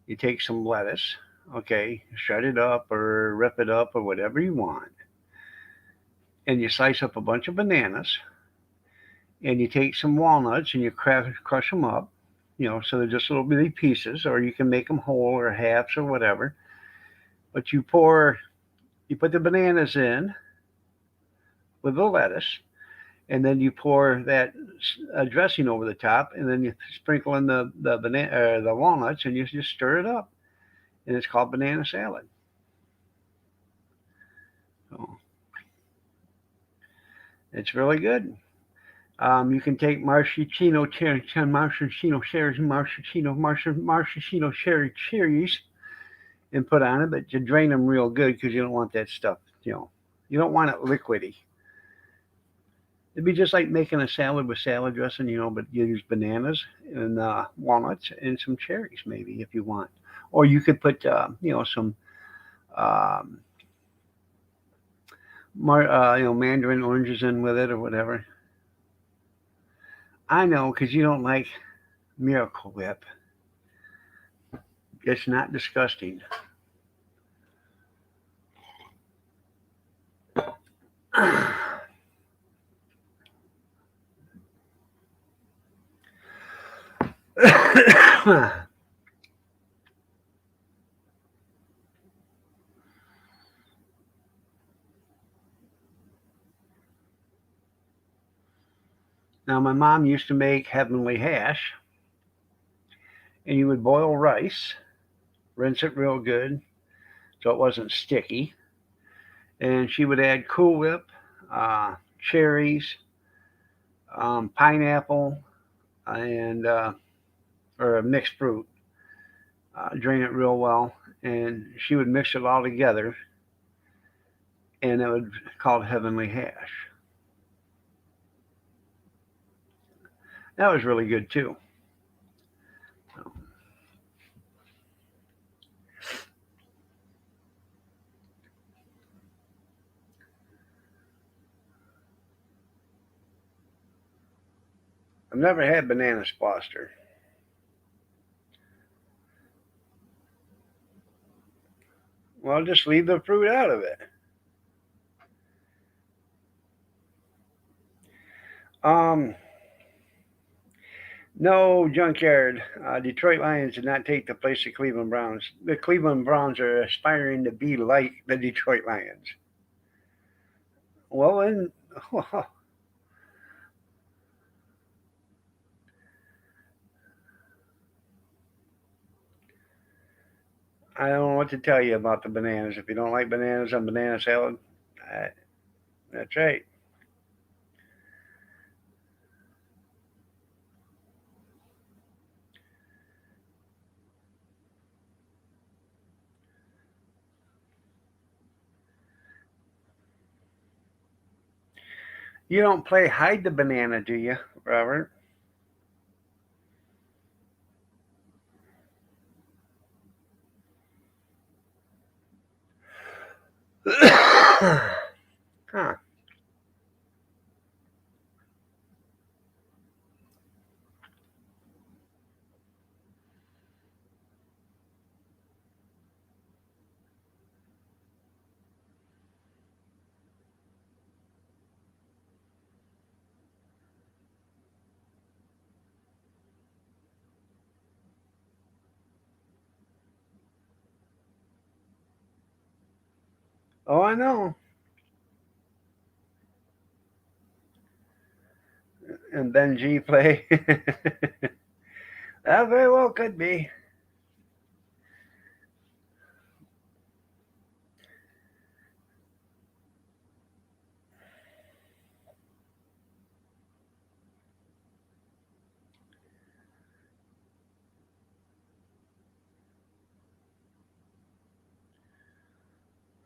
You take some lettuce, okay, shred it up or rip it up or whatever you want, and you slice up a bunch of bananas, and you take some walnuts and you crush them up, so they're just little bitty pieces, or you can make them whole or halves or whatever. But you put the bananas in with the lettuce, and then you pour that dressing over the top, and then you sprinkle in the walnuts, and you just stir it up, and it's called banana salad. So it's really good. You can take maraschino cherries and put on it, but you drain them real good because you don't want that stuff. You don't want it liquidy. It'd be just like making a salad with salad dressing, but you use bananas and walnuts and some cherries, maybe if you want, or you could put, some um, mandarin oranges in with it or whatever. I know because you don't like Miracle Whip. It's not disgusting. Now, my mom used to make heavenly hash, and you would boil rice, rinse it real good so it wasn't sticky, and she would add Cool Whip, cherries, pineapple, and or a mixed fruit. Drain it real well, and she would mix it all together, and it was called Heavenly Hash. That was really good too. I've never had banana Foster. Well, just leave the fruit out of it. Um, no, Junkyard. Detroit Lions did not take the place of Cleveland Browns. The Cleveland Browns are aspiring to be like the Detroit Lions. Well, and I don't know what to tell you about the bananas. If you don't like bananas on banana salad, uh, that's right. You don't play hide the banana, do you, Robert? Huh. Oh, I know. And Ben G play. That very well could be.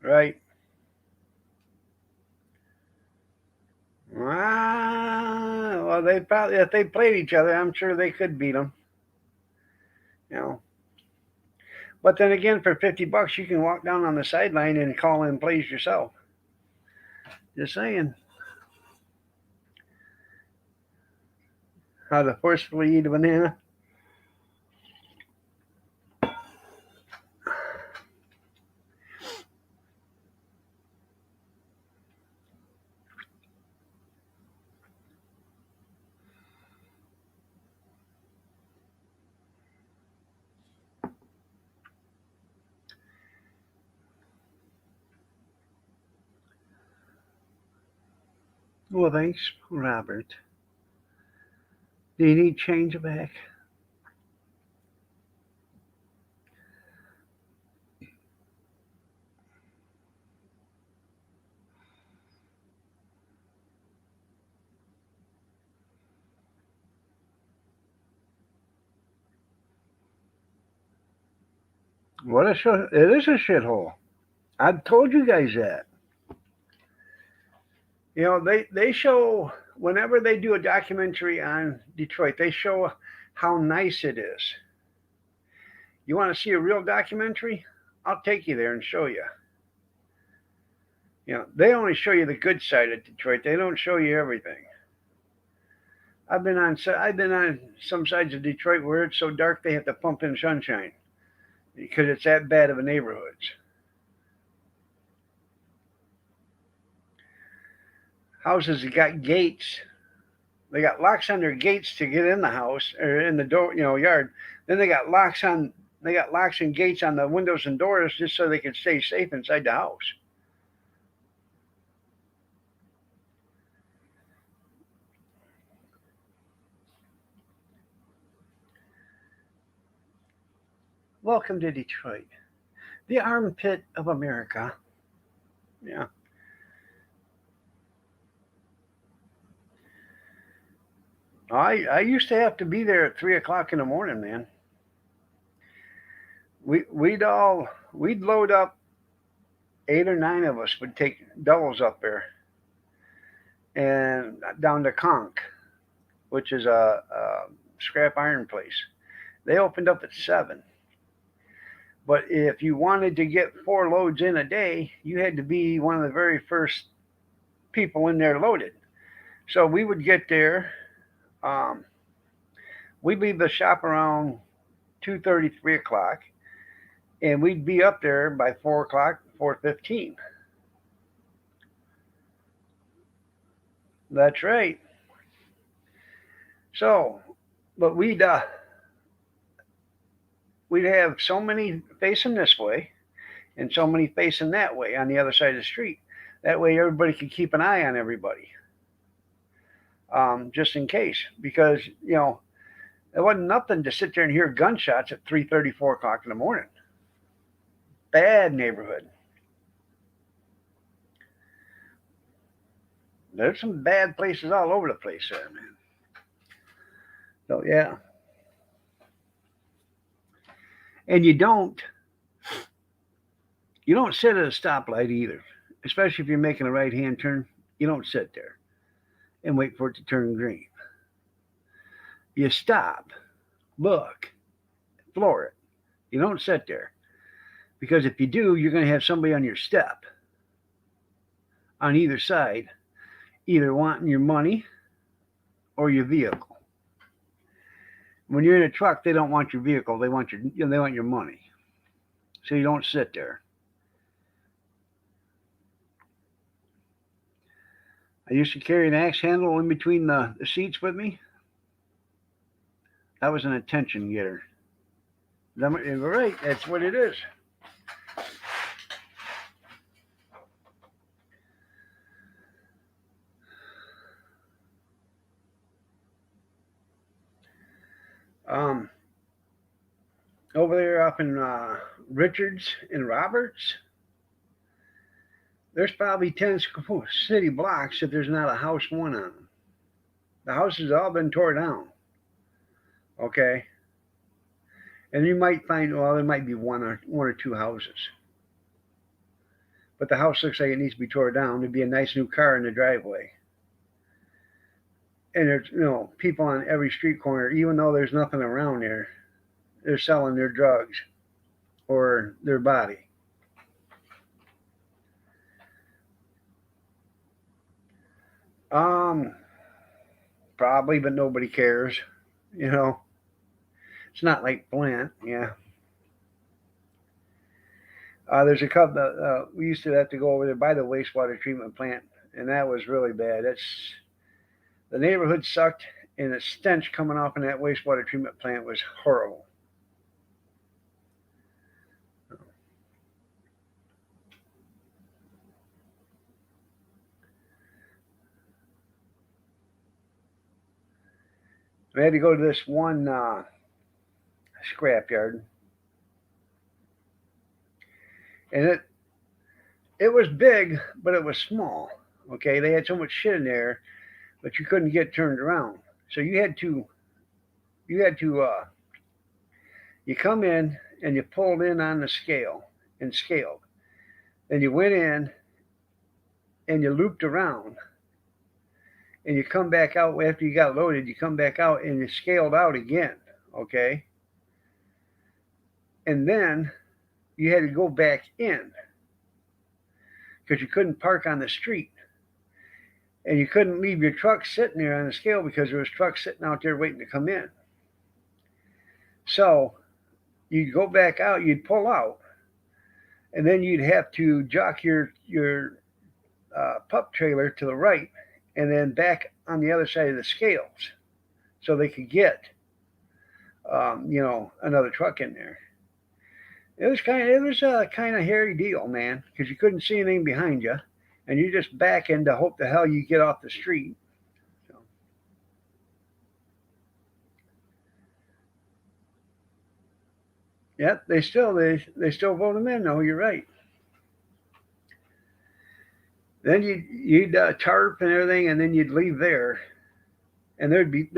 Right. Well, they probably if they played each other, I'm sure they could beat them. You know. But then again, for $50, you can walk down on the sideline and call in plays yourself. Just saying. How to forcefully eat a banana. Well, thanks, Robert. Do you need change back? What a show! It is a shithole. I've told you guys that. You know, they show whenever they do a documentary on Detroit, they show how nice it is. You want to see a real documentary? I'll take you there and show you. You know, they only show you the good side of Detroit. They don't show you everything. I've been on some sides of Detroit where it's so dark they have to pump in sunshine because it's that bad of a neighborhood. Houses that got gates, they got locks on their gates to get in the house or in the door, yard. Then they got locks and gates on the windows and doors just so they can stay safe inside the house. Welcome to Detroit, the armpit of America. Yeah. I used to have to be there at 3 o'clock in the morning, man. We'd load up 8 or 9 of us would take doubles up there and down to Conk, which is a scrap iron place. They opened up at 7. But if you wanted to get 4 loads in a day, you had to be one of the very first people in there loaded. So we would get there. Um, we'd leave the shop around 2:30, 3 o'clock, and we'd be up there by 4 o'clock, 4:15. That's right. So, but we'd have so many facing this way and so many facing that way on the other side of the street. That way, everybody could keep an eye on everybody, just in case. Because it wasn't nothing to sit there and hear gunshots at 3:30, 4 o'clock in the morning. Bad neighborhood. There's some bad places all over the place there, man. So yeah, and you don't sit at a stoplight either, especially if you're making a right hand turn. You don't sit there and wait for it to turn green. You stop, look, floor it. You don't sit there because if you do, you're going to have somebody on your step on either side, either wanting your money or your vehicle. When you're in a truck, they don't want your vehicle; they want your money. So you don't sit there. I used to carry an axe handle in between the seats with me. That was an attention getter. You're right. That's what it is. Um, Over there up in Richards and Roberts, there's probably 10 city blocks if there's not a house one on them. The houses have all been torn down. Okay? And you might find, well, there might be one or two houses. But the house looks like it needs to be torn down. There'd be a nice new car in the driveway. And there's people on every street corner, even though there's nothing around there, they're selling their drugs or their body. Probably, but nobody cares. It's not like Flint. Yeah. There's a couple. We used to have to go over there by the wastewater treatment plant, and that was really bad. The neighborhood sucked, and the stench coming off in that wastewater treatment plant was horrible. We had to go to this one scrapyard, and it was big, but it was small. Okay, they had so much shit in there, but you couldn't get turned around. So you come in and you pulled in on the scale and scaled. Then you went in and you looped around and you come back out after you got loaded. You come back out and you scaled out again. Okay. And then you had to go back in because you couldn't park on the street. And you couldn't leave your truck sitting there on the scale because there was trucks sitting out there waiting to come in. So you'd go back out, you'd pull out, and then you'd have to jock your pup trailer to the right and then back on the other side of the scales so they could get another truck in there. It was a kind of hairy deal, man, because you couldn't see anything behind you, and you just back in to hope the hell you get off the street. So. Yep, they still vote them in. No, you're right. Then you'd tarp and everything, and then you'd leave there, and there'd be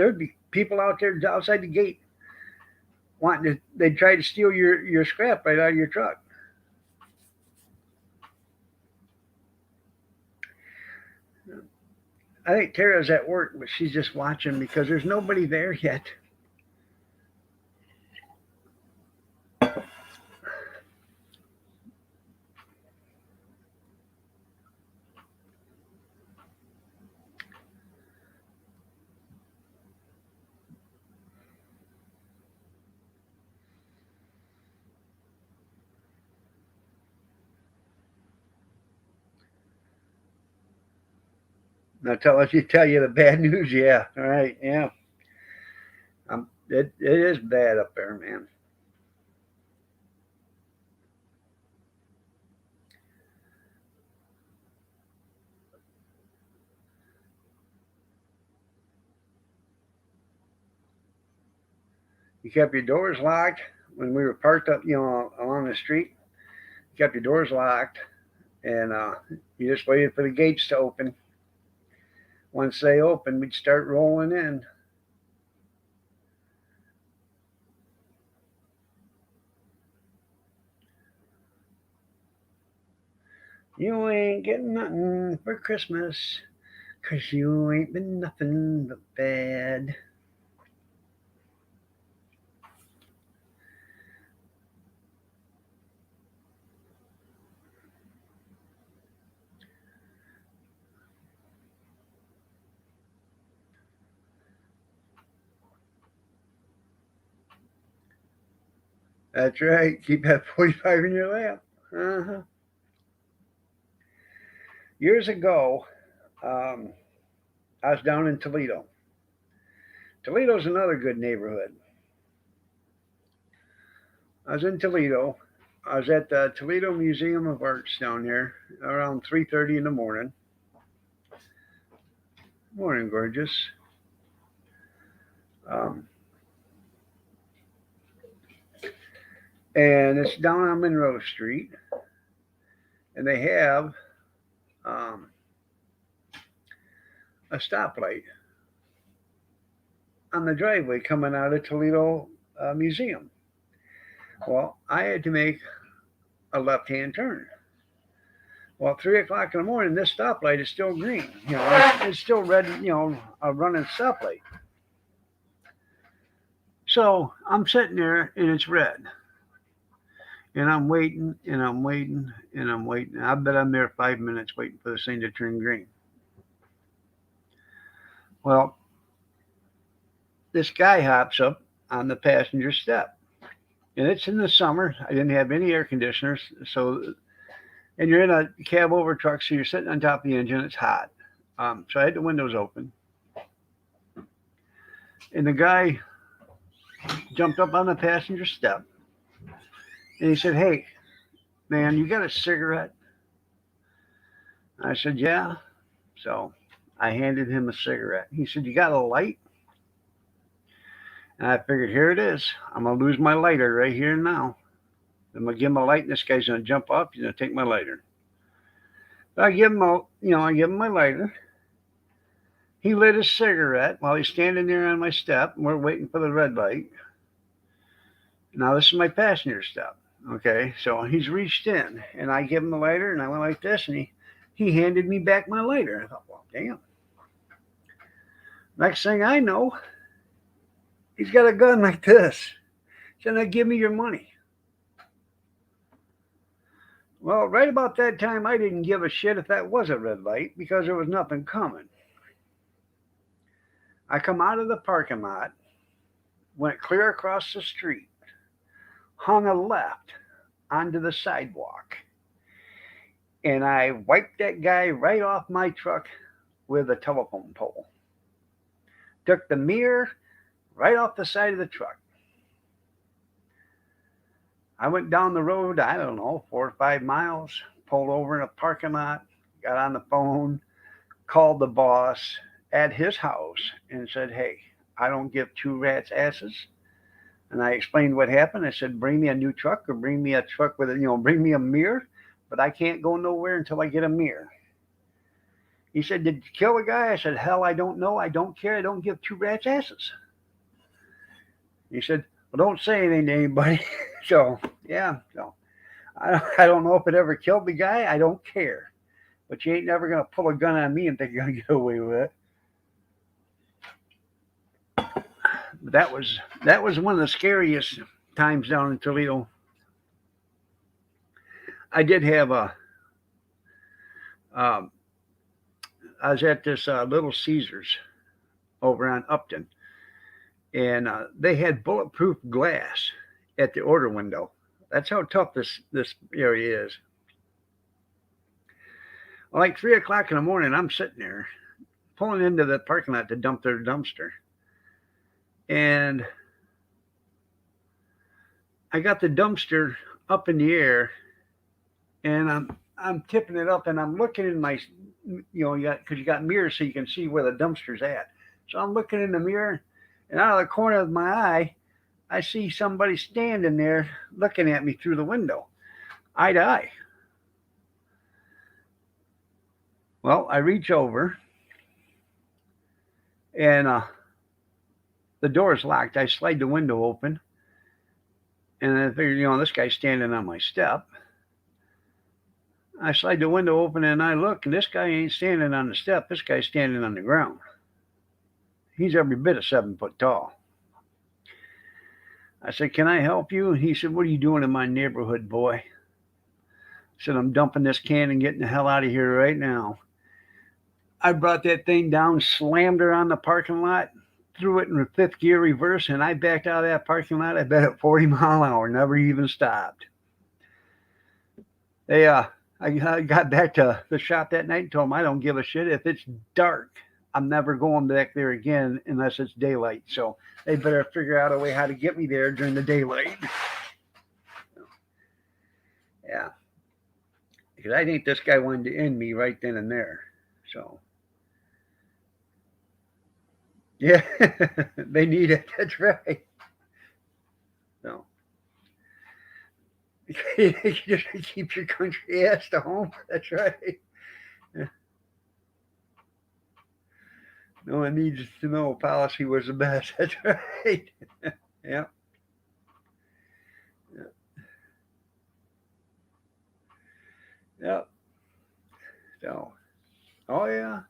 people out there outside the gate they'd try to steal your scrap right out of your truck. I think Tara's at work, but she's just watching because there's nobody there yet. Now tell you the bad news. Yeah, all right, yeah. It is bad up there, man. You kept your doors locked when we were parked up, along the street. You kept your doors locked, and you just waited for the gates to open. Once they opened, we'd start rolling in. You ain't getting nothing for Christmas, 'cause you ain't been nothing but bad. That's right. Keep that 45 in your lap. Uh-huh. Years ago, um, I was down in Toledo. Toledo's another good neighborhood. I was in Toledo. I was at the Toledo Museum of Arts down there around 3:30 in the morning. Morning, gorgeous. Um, and it's down on Monroe Street, and they have um, a stoplight on the driveway coming out of Toledo Museum. Well, I had to make a left-hand turn. Well, 3 o'clock in the morning, this stoplight is still green. It's still red. A running stoplight. So I'm sitting there and it's red, and I'm waiting and I'm waiting and I'm waiting. I bet I'm there 5 minutes waiting for this thing to turn green. Well, this guy hops up on the passenger step, and it's in the summer. I didn't have any air conditioners, so and you're in a cab over truck, so you're sitting on top of the engine. It's hot, so I had the windows open, and the guy jumped up on the passenger step, and he said, "Hey, man, you got a cigarette?" I said, "Yeah." So I handed him a cigarette. He said, "You got a light?" And I figured, here it is. I'm gonna lose my lighter right here and now. I'm gonna give him a light, and this guy's gonna jump up. He's gonna take my lighter. So I give him my lighter. He lit his cigarette while he's standing there on my step, and we're waiting for the red light. Now this is my passenger step. Okay, so he's reached in, and I give him the lighter, and I went like this, and he handed me back my lighter. I thought, well, damn. Next thing I know, he's got a gun like this. He said, "Now give me your money." Well, right about that time, I didn't give a shit if that was a red light because there was nothing coming. I come out of the parking lot, went clear across the street, hung a left onto the sidewalk, and I wiped that guy right off my truck with a telephone pole. Took the mirror right off the side of the truck. I went down the road, I don't know, 4 or 5 miles, pulled over in a parking lot, got on the phone, called the boss at his house and said, "Hey, I don't give two rats' asses." And I explained what happened. I said, "Bring me a new truck or bring me a truck with bring me a mirror, but I can't go nowhere until I get a mirror." He said, "Did you kill the guy?" I said, "Hell, I don't know. I don't care. I don't give two rats' asses." He said, "Well, don't say anything to anybody." So, yeah. So, I don't know if it ever killed the guy. I don't care. But you ain't never going to pull a gun on me and think you're going to get away with it. that was one of the scariest times down in Toledo. I did have a. Um, I was at this Little Caesars over on Upton, and they had bulletproof glass at the order window. That's how tough this area is. Well, like 3 o'clock in the morning, I'm sitting there pulling into the parking lot to dump their dumpster, and I got the dumpster up in the air, and I'm tipping it up, and I'm looking in my, because you got mirrors so you can see where the dumpster's at. So I'm looking in the mirror, and out of the corner of my eye, I see somebody standing there looking at me through the window, eye to eye. Well, I reach over, and the door's locked. I slide the window open, and I figured, this guy's standing on my step. I slide the window open, and I look, and this guy ain't standing on the step. This guy's standing on the ground. He's every bit of 7 foot tall. I said, "Can I help you?" And he said, "What are you doing in my neighborhood, boy?" I said, "I'm dumping this can and getting the hell out of here right now." I brought that thing down, slammed her on the parking lot, threw it in fifth gear reverse, and I backed out of that parking lot, I bet, at 40 mph, never even stopped. I got back to the shop that night and told them I don't give a shit. If it's dark, I'm never going back there again unless it's daylight. So they better figure out a way how to get me there during the daylight. Yeah. Because I think this guy wanted to end me right then and there. So, yeah, they need it. That's right. So, you just keep your country ass to home. That's right. No one needs to know policy was the best. That's right. Yeah. Yeah. So, oh yeah,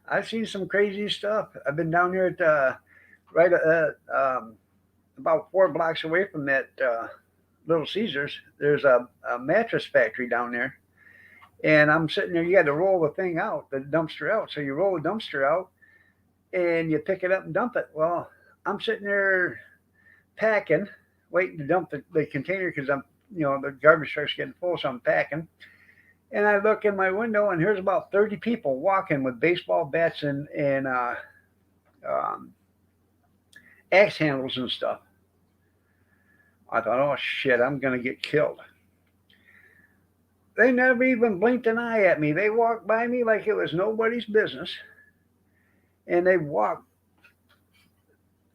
I've seen some crazy stuff. I've been down here at right about 4 blocks away from that Little Caesars. There's a mattress factory down there, and I'm sitting there. You got to roll the thing out, the dumpster out. So you roll the dumpster out, and you pick it up and dump it. Well, I'm sitting there packing, waiting to dump the container because the garbage truck's getting full, so I'm packing. And I look in my window, and here's about 30 people walking with baseball bats and um, axe handles and stuff. I thought, oh shit, I'm gonna get killed. They never even blinked an eye at me. They walked by me like it was nobody's business, and they walked.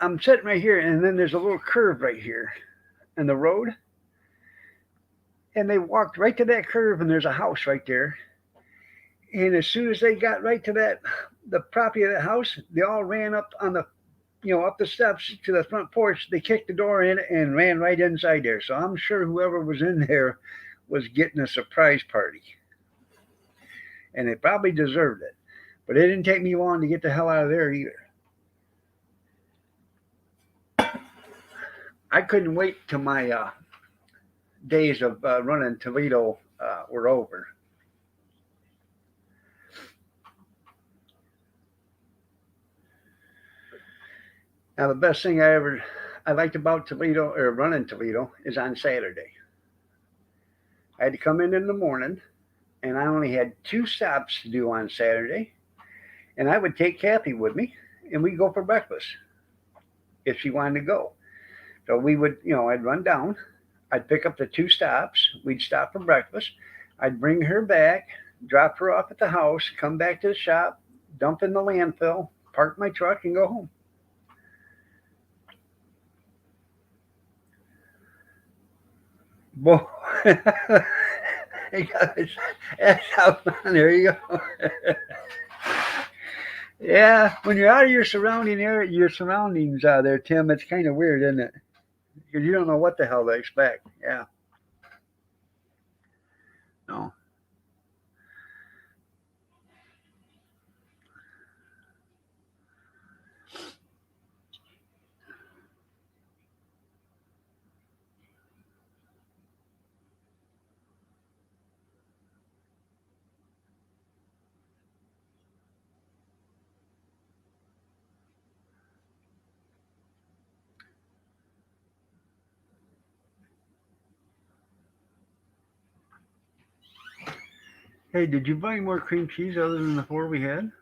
I'm sitting right here, and then there's a little curve right here in the road, and they walked right to that curve, and there's a house right there. And as soon as they got right to the property of the house, they all ran up on up the steps to the front porch. They kicked the door in and ran right inside there. So I'm sure whoever was in there was getting a surprise party, and they probably deserved it. But it didn't take me long to get the hell out of there either. I couldn't wait till my days of running Toledo were over. Now the best thing I liked about Toledo or running Toledo is on Saturday. I had to come in the morning, and I only had 2 stops to do on Saturday, and I would take Kathy with me, and we'd go for breakfast if she wanted to go. So we would, I'd run down, I'd pick up the 2 stops, we'd stop for breakfast, I'd bring her back, drop her off at the house, come back to the shop, dump in the landfill, park my truck, and go home. Boy, that's how fun. There you go. Yeah, when you're out of your surroundings there, Tim, it's kind of weird, isn't it? Because you don't know what the hell to expect. Yeah. No. Hey, did you buy more cream cheese other than the 4 we had?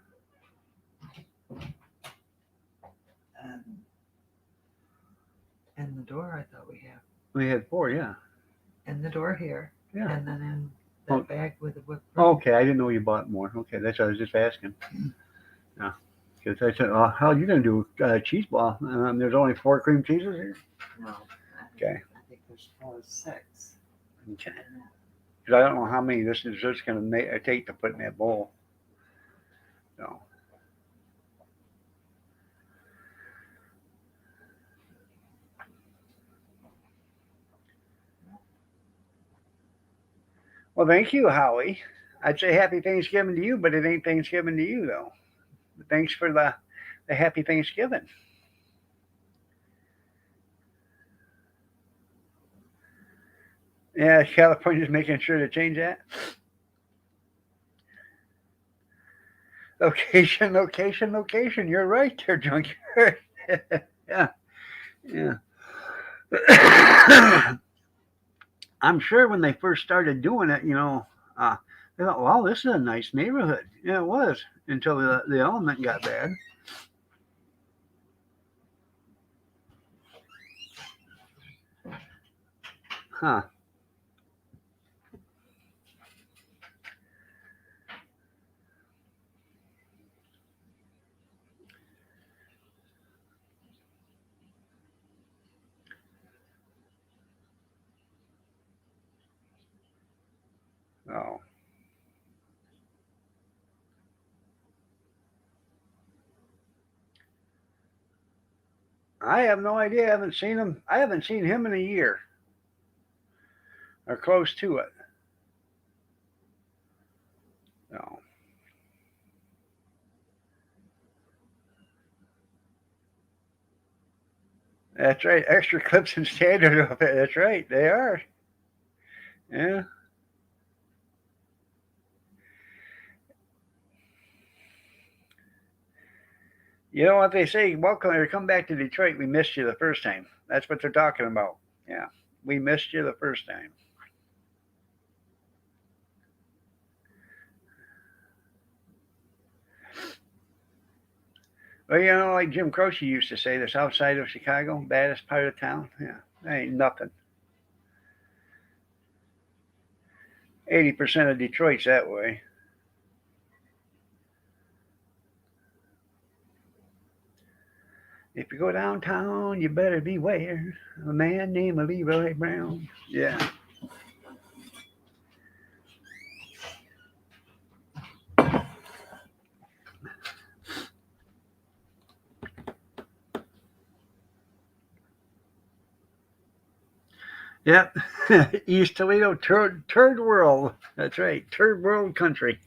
And in the door, I thought we have. We had 4, yeah. In the door here. Yeah. And then in Oh. that bag with the whipped cream. Okay, I didn't know you bought more. Okay, that's what I was just asking. Yeah. Because I said, oh, how are you going to do cheese ball? There's only 4 cream cheeses here. No. Okay. I think there's 4 or 6. Okay. Because I don't know how many this is just going to take to put in that bowl. So. Well, thank you, Howie. I'd say happy Thanksgiving to you, but it ain't Thanksgiving to you, though. But thanks for the happy Thanksgiving. Yeah, California's making sure to change that. Location, location, location. You're right there, Junkyard. Yeah, yeah. I'm sure when they first started doing it, they thought, "Wow, this is a nice neighborhood." Yeah, it was until the element got bad. Huh? Oh, I have no idea. I haven't seen him. I haven't seen him in a year or close to it. No. That's right. Extra clips and standard of it. That's right. They are. Yeah. You know what they say? Welcome or come back to Detroit. We missed you the first time. That's what they're talking about. Yeah. We missed you the first time. Well, like Jim Croce used to say, the south side of Chicago, baddest part of town. Yeah. That ain't nothing. 80% of Detroit's that way. If you go downtown, you better beware. A man named Leroy Brown. Yeah. Yep. East Toledo, third world. That's right. Third world country.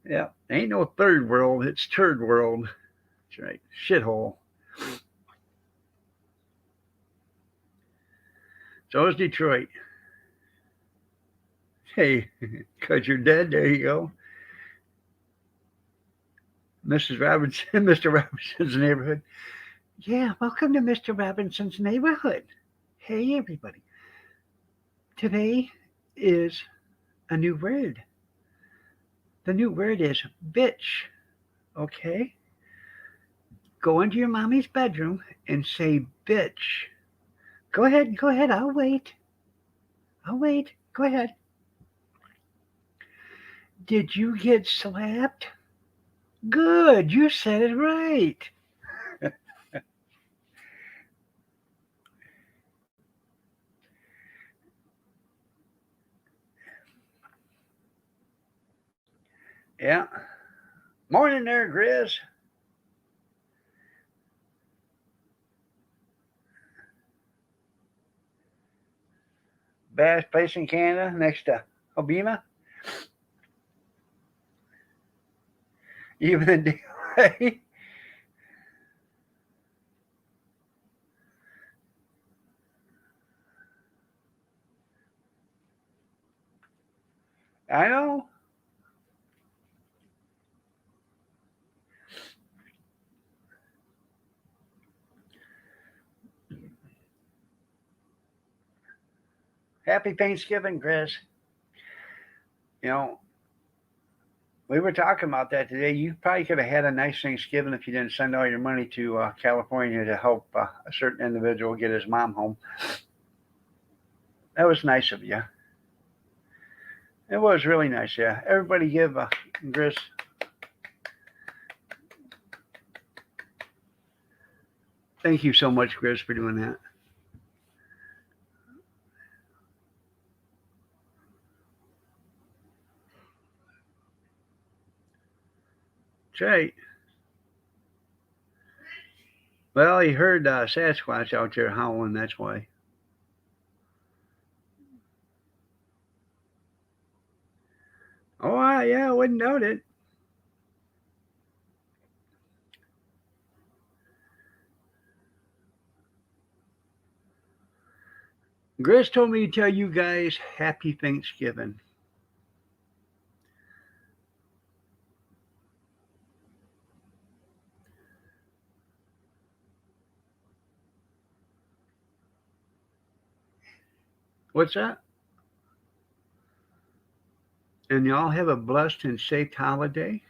Yeah. Ain't no third world. It's third world. That's right. Shithole. So is Detroit. Hey, because you're dead, there you go. Mrs. Robinson, Mr. Robinson's neighborhood. Yeah, welcome to Mr. Robinson's neighborhood. Hey, everybody. Today is a new word. The new word is bitch. Okay? Go into your mommy's bedroom and say bitch. Go ahead. I'll wait. I'll wait. Go ahead. Did you get slapped? Good, you said it right. Yeah. Morning there, Grizz. Best place in Canada next to Obima. Even in day. I know. Happy Thanksgiving, Chris. You know, We were talking about that today. You probably could have had a nice Thanksgiving if you didn't send all your money to California to help a certain individual get his mom home. That was nice of you. It was really nice, yeah. Everybody give Gris. Thank you so much, Gris, for doing that. That's right. Well, he heard Sasquatch out there howling, that's why. Oh, yeah, I wouldn't doubt it. Gris told me to tell you guys happy Thanksgiving. What's that? And y'all have a blessed and safe holiday.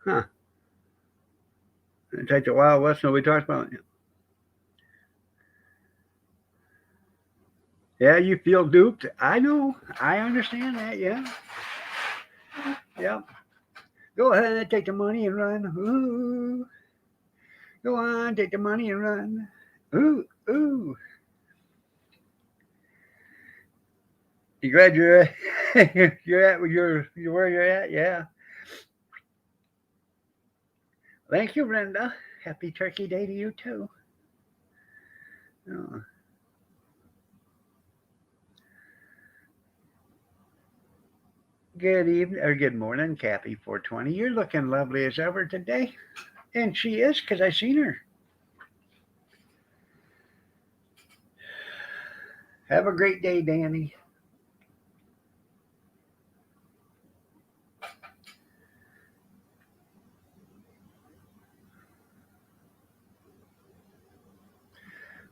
Huh. Take the Wild West, nobody talks about it. Yeah, you feel duped. I know. I understand that, yeah. Yeah. Go ahead and take the money and run. Ooh. Go on, take the money and run. Ooh, ooh. You glad you're you're at you're where you're at? Yeah. Thank you, Brenda. Happy Turkey Day to you too. Oh. Good evening or good morning, Cappy 420. You're looking lovely as ever today. And she is, because I seen her. Have a great day, Danny.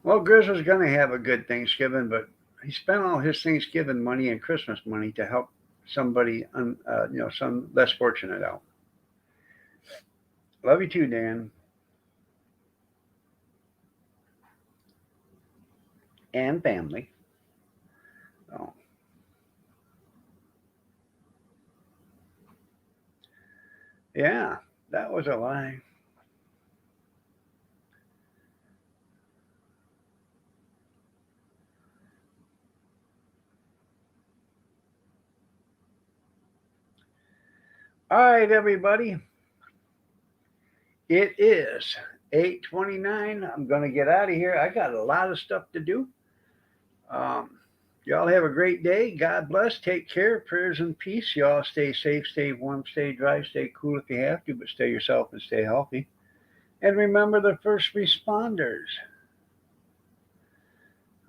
Well, Grizz was going to have a good Thanksgiving, but he spent all his Thanksgiving money and Christmas money to help somebody, some less fortunate out. Love you too, Dan. And family. Oh. Yeah, that was a lie. All right, everybody. It is 8:29. I'm going to get out of here. I got a lot of stuff to do. Um, y'all have a great day. God bless. Take care. Prayers and peace. Y'all stay safe, stay warm, stay dry, stay cool if you have to, but stay yourself and stay healthy. And remember the first responders.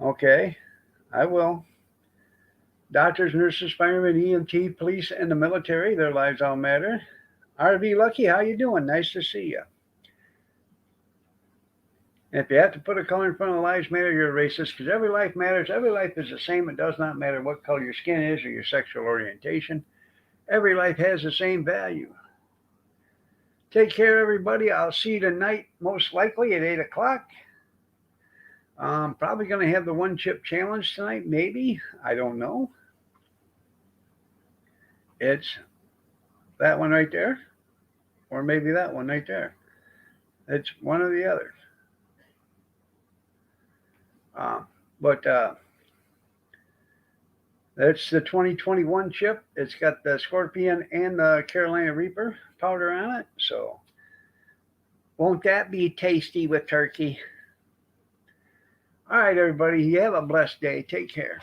Okay, I will. Doctors, nurses, firemen, EMT, police, and the military, their lives all matter. RV Lucky, how you doing? Nice to see you. And if you have to put a color in front of lives matter, you're a racist because every life matters. Every life is the same. It does not matter what color your skin is or your sexual orientation. Every life has the same value. Take care, everybody. I'll see you tonight, most likely at 8 o'clock. Probably going to have the one chip challenge tonight, maybe. I don't know. It's that one right there, or maybe that one right there. It's one or the other. But that's the 2021 chip. It's got the Scorpion and the Carolina Reaper powder on it. So, won't that be tasty with turkey? All right, everybody. You have a blessed day. Take care.